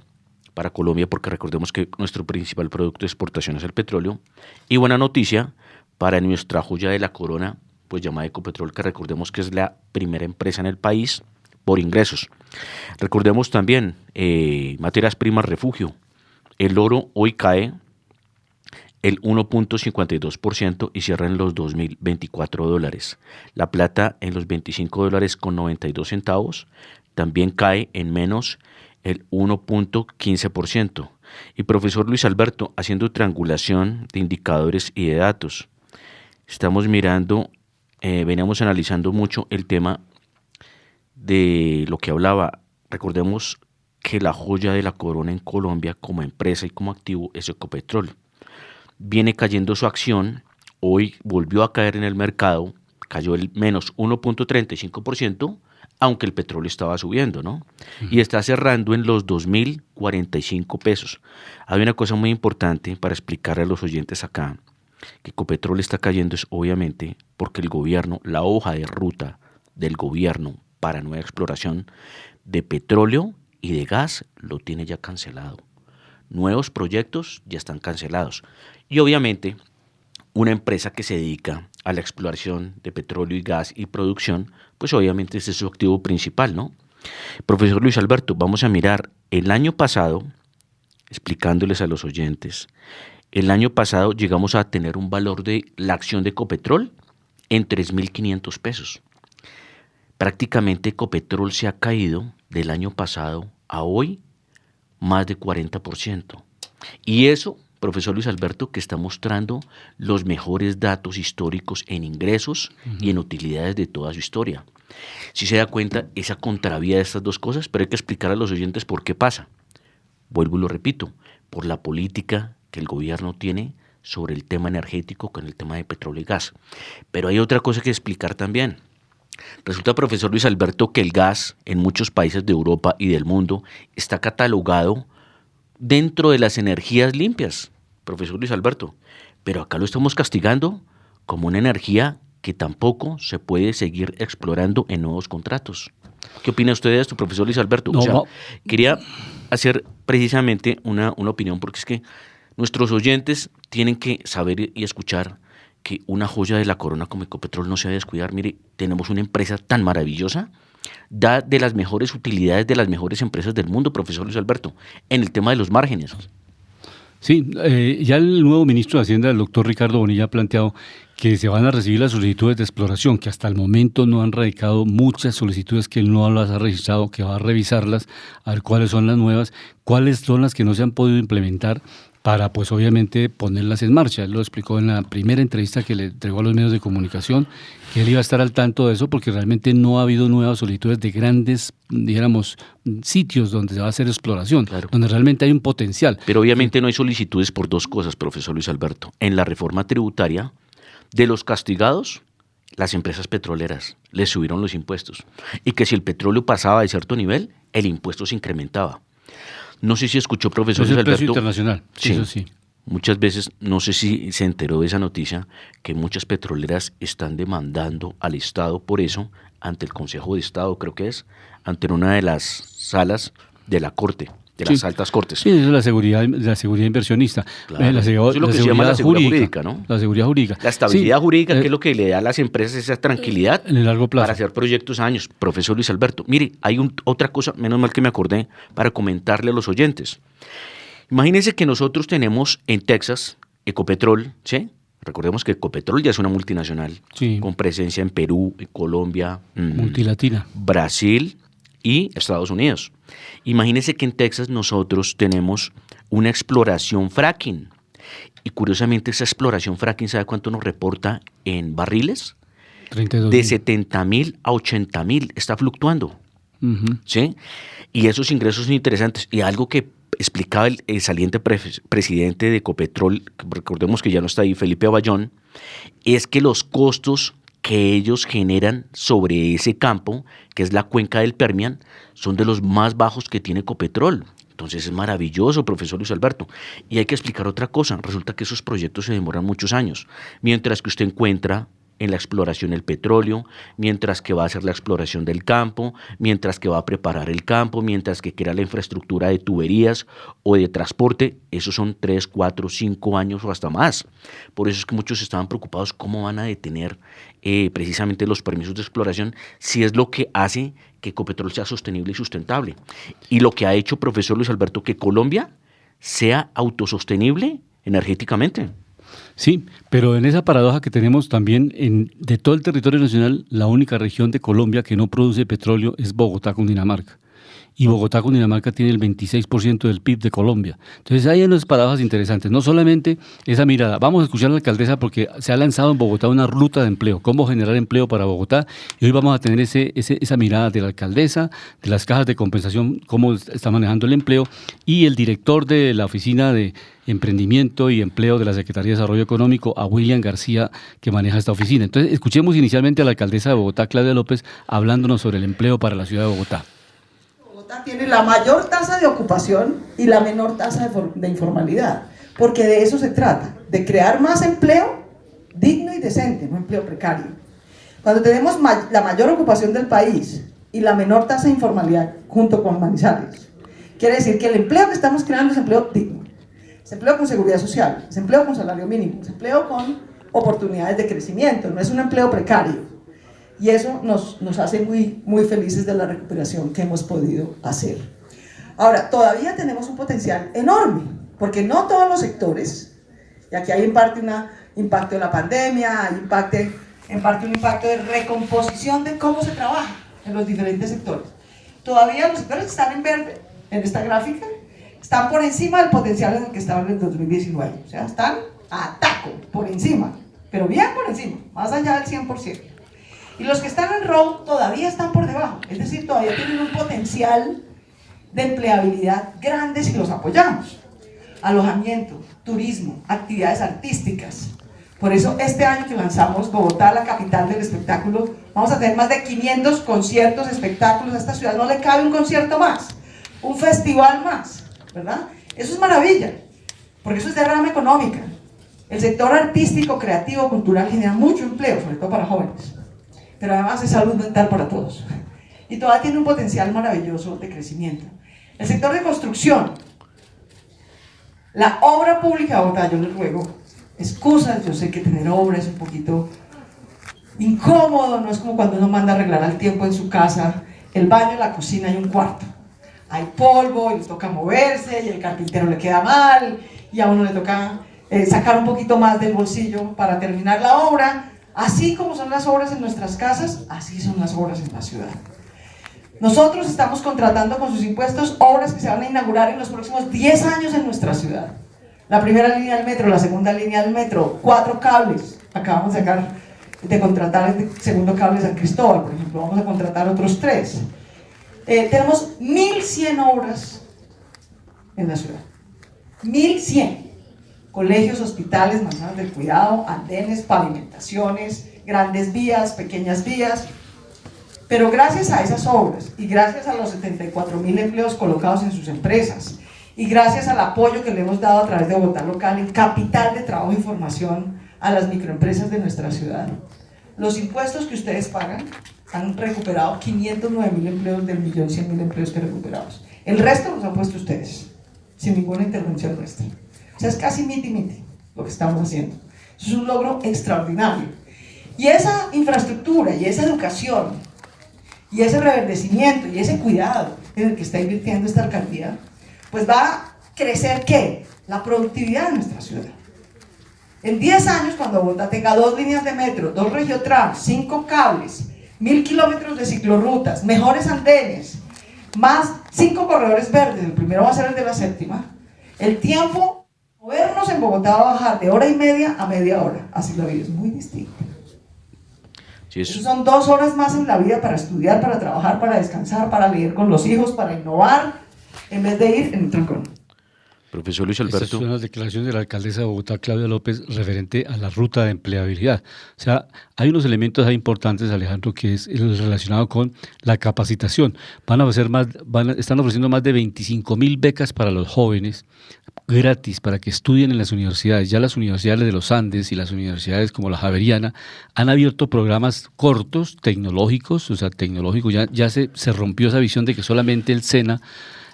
para Colombia porque recordemos que nuestro principal producto de exportación es el petróleo, y buena noticia para nuestra joya de la corona, pues llamada Ecopetrol, que recordemos que es la primera empresa en el país por ingresos. Recordemos también materias primas refugio. El oro hoy cae el 1,52% y cierra en los $2.024. La plata en los $25.92, también cae en menos el 1,15%. Y profesor Luis Alberto, haciendo triangulación de indicadores y de datos, estamos mirando, veníamos analizando mucho el tema de lo que hablaba. Recordemos que la joya de la corona en Colombia como empresa y como activo es Ecopetrol. Viene cayendo su acción, hoy volvió a caer en el mercado, cayó el menos 1,35%, aunque el petróleo estaba subiendo, ¿no? Y está cerrando en los 2.045 pesos. Hay una cosa muy importante para explicarle a los oyentes acá, que Ecopetrol está cayendo es obviamente porque el gobierno, la hoja de ruta del gobierno para nueva exploración de petróleo y de gas lo tiene ya cancelado. Nuevos proyectos ya están cancelados. Y obviamente una empresa que se dedica a la exploración de petróleo y gas y producción, pues obviamente ese es su activo principal, ¿no? Profesor Luis Alberto, vamos a mirar el año pasado, explicándoles a los oyentes, el año pasado llegamos a tener un valor de la acción de Ecopetrol en 3.500 pesos. Prácticamente Ecopetrol se ha caído del año pasado a hoy más de 40%. Y eso, profesor Luis Alberto, que está mostrando los mejores datos históricos en ingresos y en utilidades de toda su historia. Si se da cuenta, esa contravía de estas dos cosas, pero hay que explicar a los oyentes por qué pasa. Vuelvo y lo repito, por la política que el gobierno tiene sobre el tema energético con el tema de petróleo y gas. Pero hay otra cosa que explicar también. Resulta, profesor Luis Alberto, que el gas en muchos países de Europa y del mundo está catalogado dentro de las energías limpias, profesor Luis Alberto, pero acá lo estamos castigando como una energía que tampoco se puede seguir explorando en nuevos contratos. ¿Qué opina usted de esto, profesor Luis Alberto? Quería hacer precisamente una opinión, porque es que nuestros oyentes tienen que saber y escuchar que una joya de la corona como Ecopetrol no se debe descuidar. Mire, tenemos una empresa tan maravillosa, da de las mejores utilidades de las mejores empresas del mundo, profesor Luis Alberto, en el tema de los márgenes. Sí, ya el nuevo ministro de Hacienda, el doctor Ricardo Bonilla, ha planteado que se van a recibir las solicitudes de exploración, que hasta el momento no han radicado muchas solicitudes, que él no las ha registrado, que va a revisarlas, a ver cuáles son las nuevas, cuáles son las que no se han podido implementar, para pues obviamente ponerlas en marcha. Él lo explicó en la primera entrevista que le entregó a los medios de comunicación, que él iba a estar al tanto de eso porque realmente no ha habido nuevas solicitudes de grandes, dijéramos, sitios donde se va a hacer exploración, claro, donde realmente hay un potencial. Pero obviamente no hay solicitudes por dos cosas, profesor Luis Alberto. En la reforma tributaria, de los castigados, las empresas petroleras les subieron los impuestos, y que si el petróleo pasaba de cierto nivel, el impuesto se incrementaba. No sé si escuchó, profesor Luis Alberto. Es el precio internacional, sí, eso sí. Muchas veces, no sé si se enteró de esa noticia, que muchas petroleras están demandando al Estado por eso, ante el Consejo de Estado, creo que es, ante una de las salas de la Corte, de las altas cortes. Sí, eso es la seguridad inversionista. Claro. Eso es lo que se llama la seguridad jurídica, ¿no? La seguridad jurídica. La estabilidad jurídica, que es lo que le da a las empresas esa tranquilidad en el largo plazo para hacer proyectos a años. Profesor Luis Alberto, mire, hay otra cosa, menos mal que me acordé, para comentarle a los oyentes. Imagínense que nosotros tenemos en Texas Ecopetrol, ¿sí? Recordemos que Ecopetrol ya es una multinacional, sí, con presencia en Perú, en Colombia, multilatina, Brasil y Estados Unidos. Imagínense que en Texas nosotros tenemos una exploración fracking y curiosamente esa exploración fracking, ¿sabe cuánto nos reporta en barriles? 32.000. De 70.000 a 80.000, está fluctuando. ¿Sí? Y esos ingresos son interesantes. Y algo que explicaba el saliente presidente de Ecopetrol, recordemos que ya no está ahí, Felipe Aballón, es que los costos que ellos generan sobre ese campo, que es la cuenca del Permian, son de los más bajos que tiene Ecopetrol. Entonces es maravilloso, profesor Luis Alberto. Y hay que explicar otra cosa, resulta que esos proyectos se demoran muchos años, mientras que usted encuentra en la exploración el petróleo, mientras que va a hacer la exploración del campo, mientras que va a preparar el campo, mientras que crea la infraestructura de tuberías o de transporte, esos son 3, 4, 5 años o hasta más. Por eso es que muchos estaban preocupados cómo van a detener precisamente los permisos de exploración, si es lo que hace que Ecopetrol sea sostenible y sustentable. Y lo que ha hecho, profesor Luis Alberto, que Colombia sea autosostenible energéticamente. Sí, pero en esa paradoja que tenemos también de todo el territorio nacional, la única región de Colombia que no produce petróleo es Bogotá, Cundinamarca. Y Bogotá, Cundinamarca tiene el 26% del PIB de Colombia. Entonces hay unas paradojas interesantes, no solamente esa mirada. Vamos a escuchar a la alcaldesa porque se ha lanzado en Bogotá una ruta de empleo, cómo generar empleo para Bogotá, y hoy vamos a tener esa mirada de la alcaldesa, de las cajas de compensación, cómo está manejando el empleo, y el director de la Oficina de Emprendimiento y Empleo de la Secretaría de Desarrollo Económico, a William García, que maneja esta oficina. Entonces escuchemos inicialmente a la alcaldesa de Bogotá, Claudia López, hablándonos sobre el empleo para la ciudad de Bogotá. Bogotá tiene la mayor tasa de ocupación y la menor tasa de informalidad, porque de eso se trata, de crear más empleo digno y decente, no empleo precario. Cuando tenemos la mayor ocupación del país y la menor tasa de informalidad junto con Manizales, quiere decir que el empleo que estamos creando es empleo digno, es empleo con seguridad social, es empleo con salario mínimo, es empleo con oportunidades de crecimiento, no es un empleo precario. Y eso nos hace muy felices de la recuperación que hemos podido hacer. Ahora, todavía tenemos un potencial enorme, porque no todos los sectores, y aquí hay en parte un impacto de la pandemia, hay en parte un impacto de recomposición de cómo se trabaja en los diferentes sectores. Todavía los sectores que están en verde, en esta gráfica, están por encima del potencial en el que estaban en el 2019. O sea, están a taco, por encima, pero bien por encima, más allá del 100%. Y los que están en rojo todavía están por debajo, es decir, todavía tienen un potencial de empleabilidad grande si los apoyamos. Alojamiento, turismo, actividades artísticas. Por eso este año que lanzamos Bogotá, la capital del espectáculo, vamos a tener más de 500 conciertos, espectáculos. A esta ciudad no le cabe un concierto más, un festival más, ¿verdad? Eso es maravilla, porque eso es derrama económica. El sector artístico, creativo, cultural genera mucho empleo, sobre todo para jóvenes. Pero además es salud mental para todos. Y todavía tiene un potencial maravilloso de crecimiento. El sector de construcción, la obra pública de Bogotá, yo les ruego, excusas, yo sé que tener obra es un poquito incómodo, no es como cuando uno manda a arreglar al tiempo en su casa, el baño, la cocina y un cuarto. Hay polvo y le toca moverse y el carpintero le queda mal y a uno le toca sacar un poquito más del bolsillo para terminar la obra. Así como son las obras en nuestras casas, así son las obras en la ciudad. Nosotros estamos contratando con sus impuestos obras que se van a inaugurar en los próximos 10 años en nuestra ciudad. La primera línea del metro, la segunda línea del metro, 4 cables. Acabamos de contratar el segundo cable San Cristóbal, por ejemplo, vamos a contratar otros 3. Tenemos 1.100 obras en la ciudad. 1.100. Colegios, hospitales, manzanas del cuidado, andenes, pavimentaciones, grandes vías, pequeñas vías. Pero gracias a esas obras y gracias a los 74.000 empleos colocados en sus empresas y gracias al apoyo que le hemos dado a través de Bogotá Local en capital de trabajo y formación a las microempresas de nuestra ciudad, los impuestos que ustedes pagan han recuperado 509.000 empleos del 1.100.000 empleos que recuperamos. El resto los han puesto ustedes, sin ninguna intervención nuestra. O sea, es casi miti lo que estamos haciendo. Eso es un logro extraordinario. Y esa infraestructura, y esa educación, y ese reverdecimiento, y ese cuidado en el que está invirtiendo esta alcaldía, pues va a crecer, ¿qué? La productividad de nuestra ciudad. En 10 años, cuando Bogotá tenga 2 líneas de metro, 2 regiotrams, 5 cables, 1.000 kilómetros de ciclorrutas, mejores andenes, más 5 corredores verdes, el primero va a ser el de la séptima, el tiempo Movernos en Bogotá va a bajar de hora y media a media hora, así la vida es muy distinta. Sí, Eso son 2 horas más en la vida para estudiar, para trabajar, para descansar, para leer con los hijos, para innovar, en vez de ir en un trancón. Profesor Luis Estas Alberto. son las declaraciones de la alcaldesa de Bogotá, Claudia López, referente a la ruta de empleabilidad. O sea, hay unos elementos ahí importantes, Alejandro, que es el relacionado con la capacitación. Están ofreciendo más de 25.000 becas para los jóvenes, gratis, para que estudien en las universidades. Ya las universidades de los Andes y las universidades como la Javeriana han abierto programas cortos, tecnológicos, o sea, tecnológicos. Ya se rompió esa visión de que solamente el SENA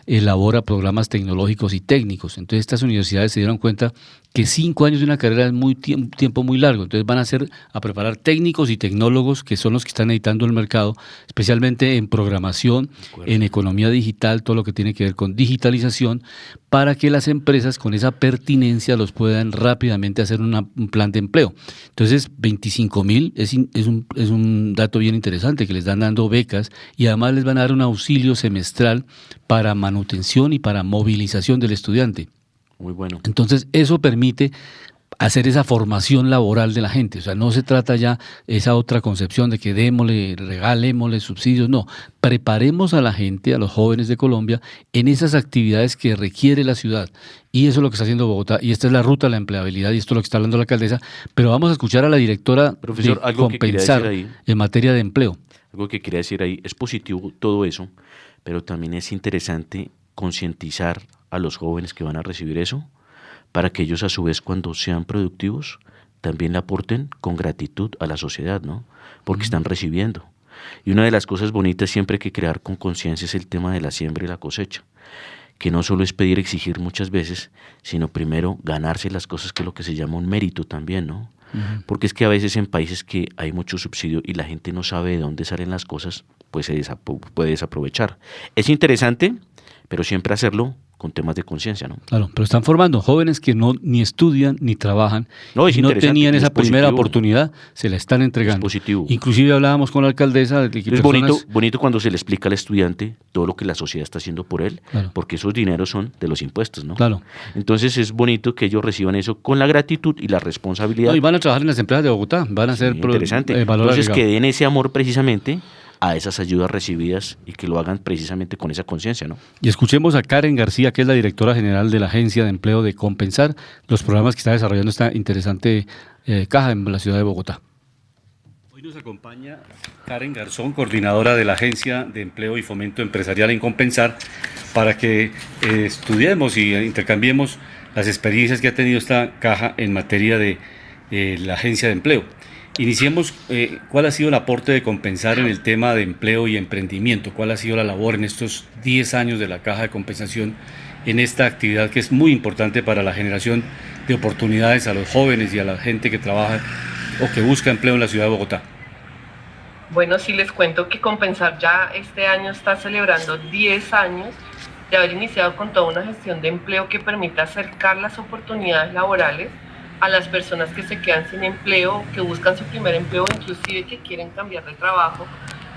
elabora programas tecnológicos y técnicos. Entonces estas universidades se dieron cuenta que 5 años de una carrera es un tiempo muy largo. Entonces van a preparar técnicos y tecnólogos que son los que están editando el mercado, especialmente en programación, en economía digital, todo lo que tiene que ver con digitalización, para que las empresas con esa pertinencia los puedan rápidamente hacer un plan de empleo. Entonces 25.000 es un dato bien interesante, que les están dando becas y además les van a dar un auxilio semestral para manutención y para movilización del estudiante. Muy bueno. Entonces, eso permite hacer esa formación laboral de la gente. O sea, no se trata ya esa otra concepción de que démosle, regalémosle subsidios. No, preparemos a la gente, a los jóvenes de Colombia, en esas actividades que requiere la ciudad. Y eso es lo que está haciendo Bogotá. Y esta es la ruta de la empleabilidad y esto es lo que está hablando la alcaldesa. Pero vamos a escuchar a la directora, profesor, de algo que quería Compensar decir ahí, en materia de empleo. Algo que quería decir ahí, es positivo todo eso, pero también es interesante concientizar a los jóvenes que van a recibir eso, para que ellos a su vez cuando sean productivos también le aporten con gratitud a la sociedad, ¿no? Porque están recibiendo. Y una de las cosas bonitas siempre hay que crear con conciencia es el tema de la siembra y la cosecha, que no solo es pedir, exigir muchas veces, sino primero ganarse las cosas, que es lo que se llama un mérito también, ¿no? Porque es que a veces en países que hay mucho subsidio y la gente no sabe de dónde salen las cosas, pues se puede desaprovechar. Es interesante, pero siempre hacerlo con temas de conciencia, ¿no? Claro, pero están formando jóvenes que ni estudian ni trabajan, y no tenían esa primera oportunidad, se la están entregando. Es positivo. Inclusive hablábamos con la alcaldesa de que es bonito cuando se le explica al estudiante todo lo que la sociedad está haciendo por él, claro, porque esos dineros son de los impuestos, ¿no? Claro. Entonces es bonito que ellos reciban eso con la gratitud y la responsabilidad. No, y van a trabajar en las empresas de Bogotá, van a ser interesante. Entonces que den ese amor precisamente a esas ayudas recibidas y que lo hagan precisamente con esa conciencia, ¿no? Y escuchemos a Karen García, que es la directora general de la Agencia de Empleo de Compensar, los programas que está desarrollando esta interesante caja en la ciudad de Bogotá. Hoy nos acompaña Karen Garzón, coordinadora de la Agencia de Empleo y Fomento Empresarial en Compensar, para que estudiemos y intercambiemos las experiencias que ha tenido esta caja en materia de la Agencia de Empleo. Iniciemos, ¿cuál ha sido el aporte de Compensar en el tema de empleo y emprendimiento? ¿Cuál ha sido la labor en estos 10 años de la Caja de Compensación en esta actividad que es muy importante para la generación de oportunidades a los jóvenes y a la gente que trabaja o que busca empleo en la ciudad de Bogotá? Bueno, sí les cuento que Compensar ya este año está celebrando 10 años de haber iniciado con toda una gestión de empleo que permita acercar las oportunidades laborales a las personas que se quedan sin empleo, que buscan su primer empleo, inclusive que quieren cambiar de trabajo,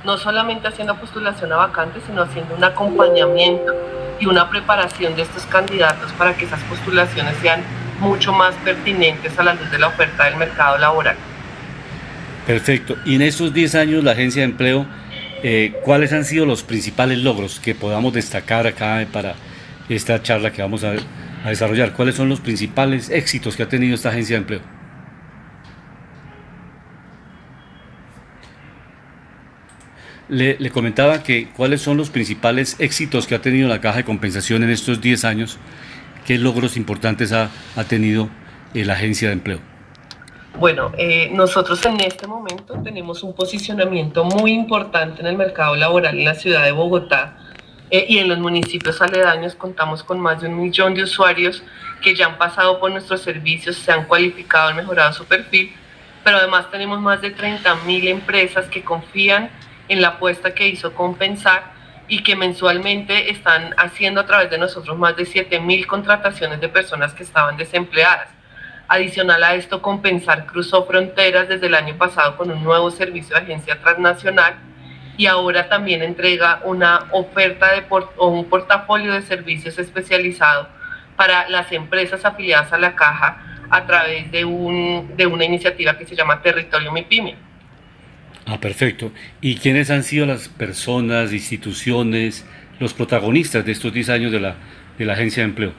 no solamente haciendo postulación a vacantes, sino haciendo un acompañamiento y una preparación de estos candidatos para que esas postulaciones sean mucho más pertinentes a la luz de la oferta del mercado laboral. Perfecto. Y en estos 10 años la Agencia de Empleo, ¿cuáles han sido los principales logros que podamos destacar acá para esta charla que vamos a desarrollar? ¿Cuáles son los principales éxitos que ha tenido esta Agencia de Empleo? Le comentaba que cuáles son los principales éxitos que ha tenido la Caja de Compensación en estos 10 años, qué logros importantes ha tenido la Agencia de Empleo. Bueno, nosotros en este momento tenemos un posicionamiento muy importante en el mercado laboral en la ciudad de Bogotá. Y en los municipios aledaños contamos con más de 1 millón de usuarios que ya han pasado por nuestros servicios, se han cualificado, han mejorado su perfil, pero además tenemos más de 30.000 empresas que confían en la apuesta que hizo Compensar y que mensualmente están haciendo a través de nosotros más de 7.000 contrataciones de personas que estaban desempleadas. Adicional a esto, Compensar cruzó fronteras desde el año pasado con un nuevo servicio de agencia transnacional y ahora también entrega una oferta o un portafolio de servicios especializado para las empresas afiliadas a la caja a través de una iniciativa que se llama Territorio MIPYME. Ah, perfecto. ¿Y quiénes han sido las personas, instituciones, los protagonistas de estos 10 años de la Agencia de Empleo?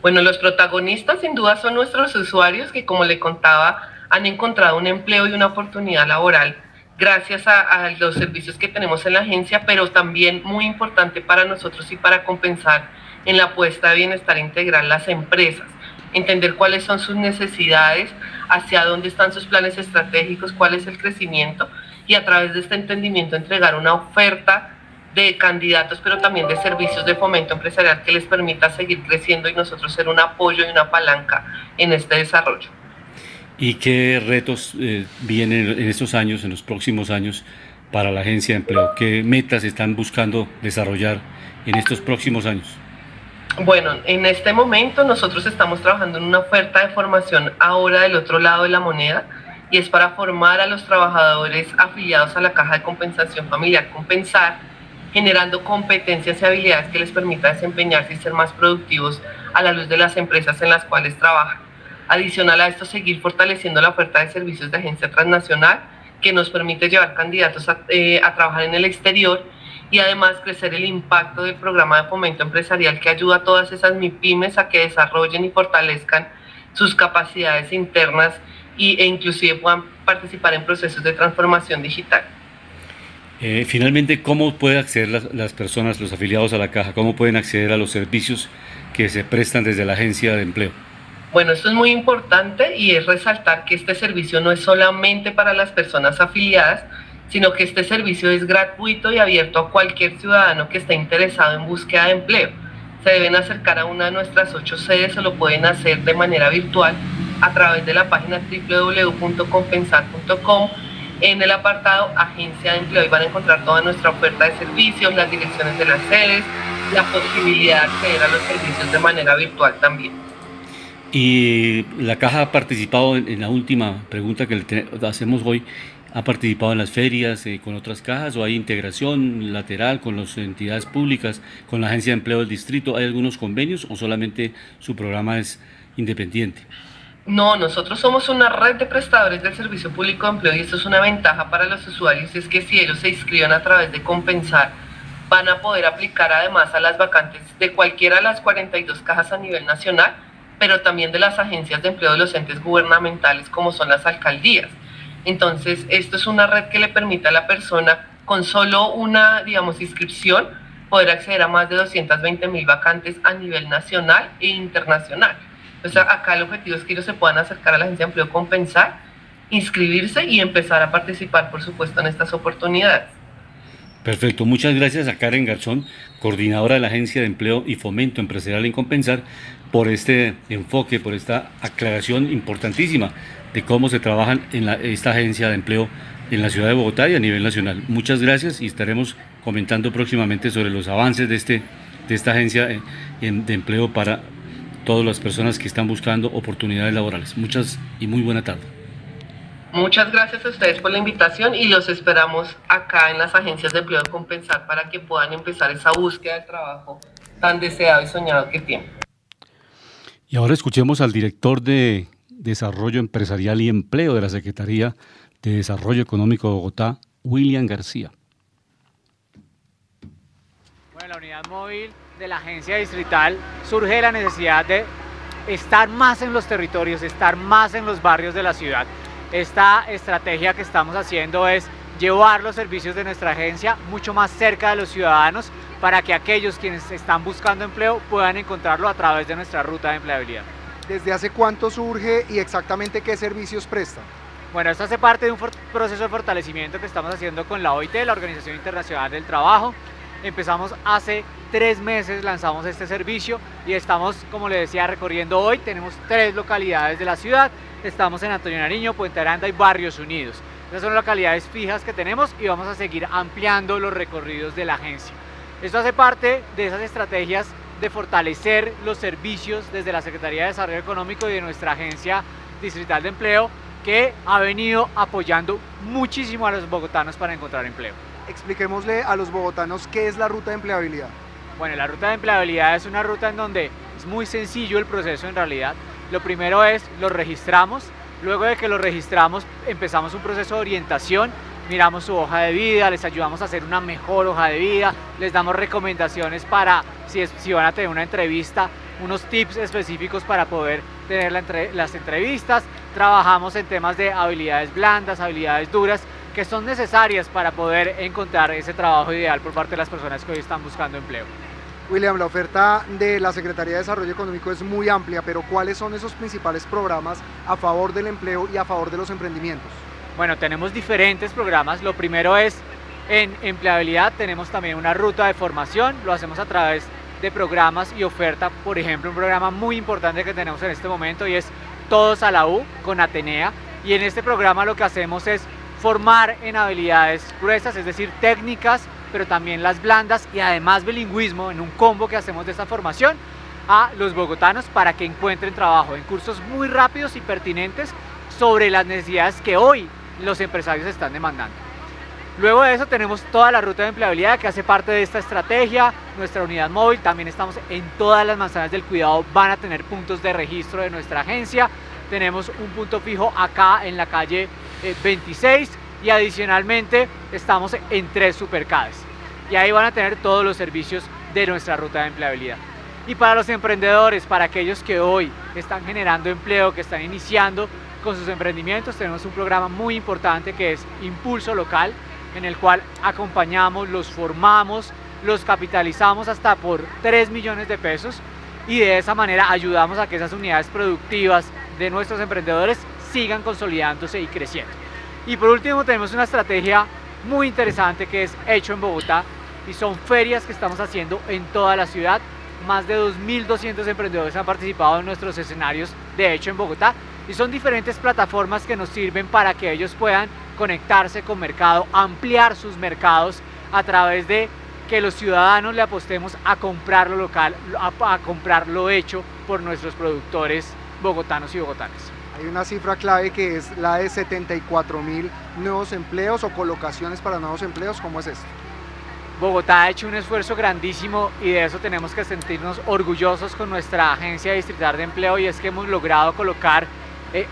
Bueno, los protagonistas sin duda son nuestros usuarios que, como le contaba, han encontrado un empleo y una oportunidad laboral gracias a los servicios que tenemos en la agencia, pero también muy importante para nosotros y para compensar en la apuesta de bienestar integral las empresas, entender cuáles son sus necesidades, hacia dónde están sus planes estratégicos, cuál es el crecimiento, y a través de este entendimiento entregar una oferta de candidatos, pero también de servicios de fomento empresarial que les permita seguir creciendo y nosotros ser un apoyo y una palanca en este desarrollo. ¿Y qué retos vienen en estos años, en los próximos años, para la Agencia de Empleo? ¿Qué metas están buscando desarrollar en estos próximos años? Bueno, en este momento nosotros estamos trabajando en una oferta de formación ahora del otro lado de la moneda, y es para formar a los trabajadores afiliados a la Caja de Compensación Familiar Compensar, generando competencias y habilidades que les permita desempeñarse y ser más productivos a la luz de las empresas en las cuales trabajan. Adicional a esto, seguir fortaleciendo la oferta de servicios de agencia transnacional que nos permite llevar candidatos a trabajar en el exterior, y además crecer el impacto del programa de fomento empresarial que ayuda a todas esas MIPYMES a que desarrollen y fortalezcan sus capacidades internas e inclusive puedan participar en procesos de transformación digital. Finalmente, ¿cómo pueden acceder las personas, los afiliados a la Caja? ¿Cómo pueden acceder a los servicios que se prestan desde la Agencia de Empleo? Bueno, esto es muy importante y es resaltar que este servicio no es solamente para las personas afiliadas, sino que este servicio es gratuito y abierto a cualquier ciudadano que esté interesado en búsqueda de empleo. Se deben acercar a una de nuestras 8 sedes o lo pueden hacer de manera virtual a través de la página www.compensar.com. En el apartado Agencia de Empleo y van a encontrar toda nuestra oferta de servicios, las direcciones de las sedes, la posibilidad de acceder a los servicios de manera virtual también. Y la Caja ha participado en la última pregunta que le hacemos hoy. ¿Ha participado en las ferias con otras cajas o hay integración lateral con las entidades públicas, con la Agencia de Empleo del Distrito? ¿Hay algunos convenios o solamente su programa es independiente? No, nosotros somos una red de prestadores del servicio público de empleo y esto es una ventaja para los usuarios, es que si ellos se inscriben a través de Compensar, van a poder aplicar además a las vacantes de cualquiera de las 42 cajas a nivel nacional, pero también de las agencias de empleo de los entes gubernamentales como son las alcaldías. Entonces, esto es una red que le permite a la persona, con solo una, inscripción, poder acceder a más de 220,000 vacantes a nivel nacional e internacional. O sea, acá el objetivo es que ellos se puedan acercar a la Agencia de Empleo Compensar, inscribirse y empezar a participar, por supuesto, en estas oportunidades. Perfecto, muchas gracias a Karen Garzón, coordinadora de la Agencia de Empleo y Fomento Empresarial en Compensar, por este enfoque, por esta aclaración importantísima de cómo se trabajan en esta agencia de empleo en la ciudad de Bogotá y a nivel nacional. Muchas gracias y estaremos comentando próximamente sobre los avances de esta agencia de empleo para todas las personas que están buscando oportunidades laborales. Muchas y muy buena tarde. Muchas gracias a ustedes por la invitación y los esperamos acá en las agencias de empleo de Compensar para que puedan empezar esa búsqueda de trabajo tan deseado y soñado que tienen. Y ahora escuchemos al director de Desarrollo Empresarial y Empleo de la Secretaría de Desarrollo Económico de Bogotá, William García. Bueno, la unidad móvil de la agencia distrital surge la necesidad de estar más en los territorios, estar más en los barrios de la ciudad. Esta estrategia que estamos haciendo es llevar los servicios de nuestra agencia mucho más cerca de los ciudadanos para que aquellos quienes están buscando empleo puedan encontrarlo a través de nuestra ruta de empleabilidad. ¿Desde hace cuánto surge y exactamente qué servicios presta? Bueno, esto hace parte de un proceso de fortalecimiento que estamos haciendo con la OIT, la Organización Internacional del Trabajo. Empezamos hace 3 meses, lanzamos este servicio y estamos, como le decía, recorriendo hoy. Tenemos 3 localidades de la ciudad. Estamos en Antonio Nariño, Puente Aranda y Barrios Unidos. Esas son localidades fijas que tenemos y vamos a seguir ampliando los recorridos de la agencia. Esto hace parte de esas estrategias de fortalecer los servicios desde la Secretaría de Desarrollo Económico y de nuestra Agencia Distrital de Empleo, que ha venido apoyando muchísimo a los bogotanos para encontrar empleo. Expliquémosle a los bogotanos qué es la ruta de empleabilidad. Bueno, la ruta de empleabilidad es una ruta en donde muy sencillo el proceso en realidad. Lo primero es, los registramos, luego de que los registramos empezamos un proceso de orientación, miramos su hoja de vida, les ayudamos a hacer una mejor hoja de vida, les damos recomendaciones para, si van a tener una entrevista, unos tips específicos para poder tener las entrevistas, trabajamos en temas de habilidades blandas, habilidades duras, que son necesarias para poder encontrar ese trabajo ideal por parte de las personas que hoy están buscando empleo. William, la oferta de la Secretaría de Desarrollo Económico es muy amplia, pero ¿cuáles son esos principales programas a favor del empleo y a favor de los emprendimientos? Bueno, tenemos diferentes programas. Lo primero es en empleabilidad, tenemos también una ruta de formación, lo hacemos a través de programas y oferta. Por ejemplo, un programa muy importante que tenemos en este momento y es Todos a la U con Atenea, y en este programa lo que hacemos es formar en habilidades gruesas, es decir, técnicas, pero también las blandas, y además bilingüismo en un combo que hacemos de esta formación a los bogotanos para que encuentren trabajo en cursos muy rápidos y pertinentes sobre las necesidades que hoy los empresarios están demandando. Luego de eso tenemos toda la ruta de empleabilidad que hace parte de esta estrategia, nuestra unidad móvil, también estamos en todas las manzanas del cuidado, van a tener puntos de registro de nuestra agencia, tenemos un punto fijo acá en la calle 26 y adicionalmente estamos en 3 supercades y ahí van a tener todos los servicios de nuestra ruta de empleabilidad. Y para los emprendedores, para aquellos que hoy están generando empleo, que están iniciando con sus emprendimientos, tenemos un programa muy importante que es Impulso Local, en el cual acompañamos, los formamos, los capitalizamos hasta por 3 millones de pesos y de esa manera ayudamos a que esas unidades productivas de nuestros emprendedores sigan consolidándose y creciendo. Y por último tenemos una estrategia muy interesante que es Hecho en Bogotá, y son ferias que estamos haciendo en toda la ciudad. Más de 2.200 emprendedores han participado en nuestros escenarios de Hecho en Bogotá y son diferentes plataformas que nos sirven para que ellos puedan conectarse con mercado, ampliar sus mercados a través de que los ciudadanos le apostemos a comprar lo local, a comprar lo hecho por nuestros productores bogotanos y bogotanas. Hay una cifra clave que es la de 74.000 nuevos empleos o colocaciones para nuevos empleos. ¿Cómo es esto? Bogotá ha hecho un esfuerzo grandísimo y de eso tenemos que sentirnos orgullosos con nuestra agencia distrital de empleo, y es que hemos logrado colocar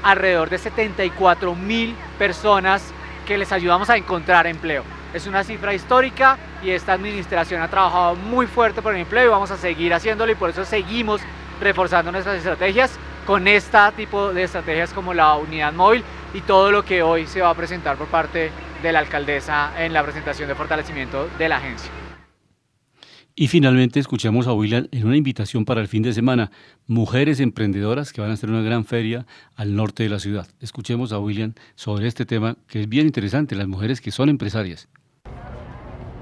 alrededor de 74.000 personas que les ayudamos a encontrar empleo. Es una cifra histórica y esta administración ha trabajado muy fuerte por el empleo y vamos a seguir haciéndolo, y por eso seguimos reforzando nuestras estrategias con este tipo de estrategias como la unidad móvil y todo lo que hoy se va a presentar por parte de la alcaldesa en la presentación de fortalecimiento de la agencia. Y finalmente escuchamos a William en una invitación para el fin de semana, mujeres emprendedoras que van a hacer una gran feria al norte de la ciudad. Escuchemos a William sobre este tema que es bien interesante, las mujeres que son empresarias.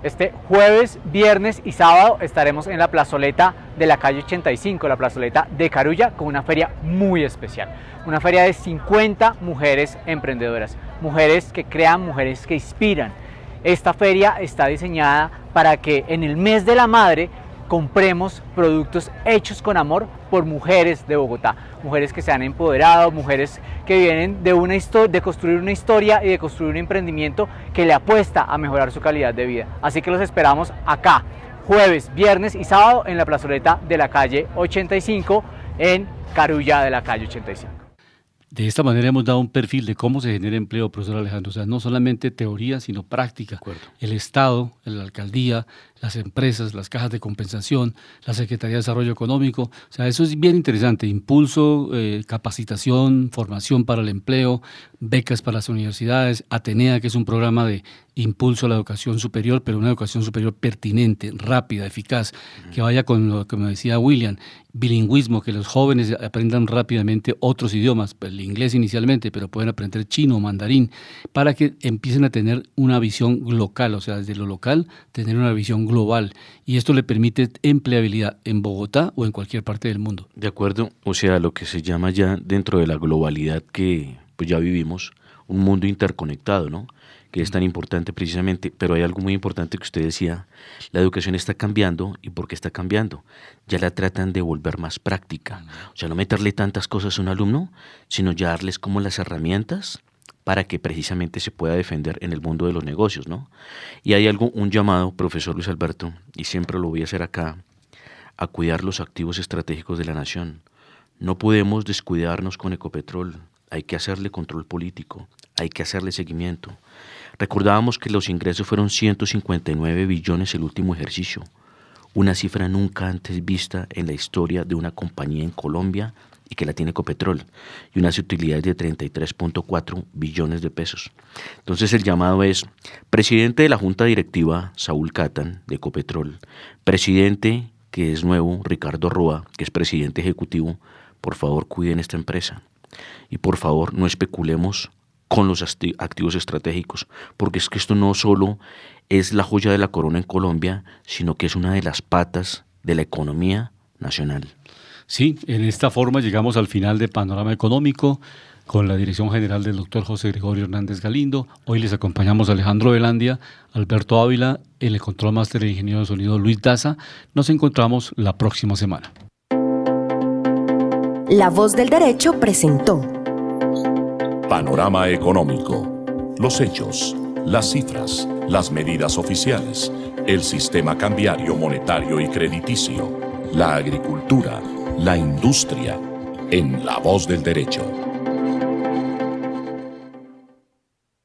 Este jueves, viernes y sábado estaremos en la plazoleta de la calle 85, la plazoleta de Carulla, con una feria muy especial. Una feria de 50 mujeres emprendedoras, mujeres que crean, mujeres que inspiran. Esta feria está diseñada para que en el mes de la madre compremos productos hechos con amor por mujeres de Bogotá, mujeres que se han empoderado, mujeres que vienen de construir una historia y de construir un emprendimiento que le apuesta a mejorar su calidad de vida. Así que los esperamos acá, jueves, viernes y sábado en la plazoleta de la calle 85 en Carulla de la calle 85. De esta manera hemos dado un perfil de cómo se genera empleo, profesor Alejandro. O sea, no solamente teoría, sino práctica. El Estado, la alcaldía, las empresas, las cajas de compensación, la Secretaría de Desarrollo Económico. O sea, eso es bien interesante. Impulso, capacitación, formación para el empleo, becas para las universidades, Atenea, que es un programa de impulso a la educación superior, pero una educación superior pertinente, rápida, eficaz, que vaya con lo que me decía William, bilingüismo, que los jóvenes aprendan rápidamente otros idiomas, el inglés inicialmente, pero pueden aprender chino, mandarín, para que empiecen a tener una visión local, o sea, desde lo local, tener una visión global, y esto le permite empleabilidad en Bogotá o en cualquier parte del mundo. De acuerdo, o sea, lo que se llama ya dentro de la globalidad que pues ya vivimos, un mundo interconectado, ¿no?, que es tan importante precisamente, pero hay algo muy importante que usted decía, la educación está cambiando. ¿Y por qué está cambiando? Ya la tratan de volver más práctica, o sea, no meterle tantas cosas a un alumno, sino ya darles como las herramientas para que precisamente se pueda defender en el mundo de los negocios, ¿no? Y hay un llamado, profesor Luis Alberto, y siempre lo voy a hacer acá, a cuidar los activos estratégicos de la nación. No podemos descuidarnos con Ecopetrol, hay que hacerle control político, hay que hacerle seguimiento. Recordábamos que los ingresos fueron 159 billones el último ejercicio, una cifra nunca antes vista en la historia de una compañía en Colombia y que la tiene Ecopetrol, y unas utilidades de 33.4 billones de pesos. Entonces el llamado es, presidente de la Junta Directiva, Saúl Catán, de Ecopetrol, presidente, que es nuevo, Ricardo Roa, que es presidente ejecutivo, por favor cuiden esta empresa. Y por favor no especulemos con los activos estratégicos, porque es que esto no solo es la joya de la corona en Colombia, sino que es una de las patas de la economía nacional. Sí, en esta forma llegamos al final de Panorama Económico con la dirección general del doctor José Gregorio Hernández Galindo. Hoy les acompañamos Alejandro Velandia, Alberto Ávila, en el control máster, el ingeniero de sonido Luis Daza. Nos encontramos la próxima semana. La Voz del Derecho presentó Panorama Económico. Los hechos, las cifras, las medidas oficiales, el sistema cambiario, monetario y crediticio, la agricultura, la industria, en La Voz del Derecho.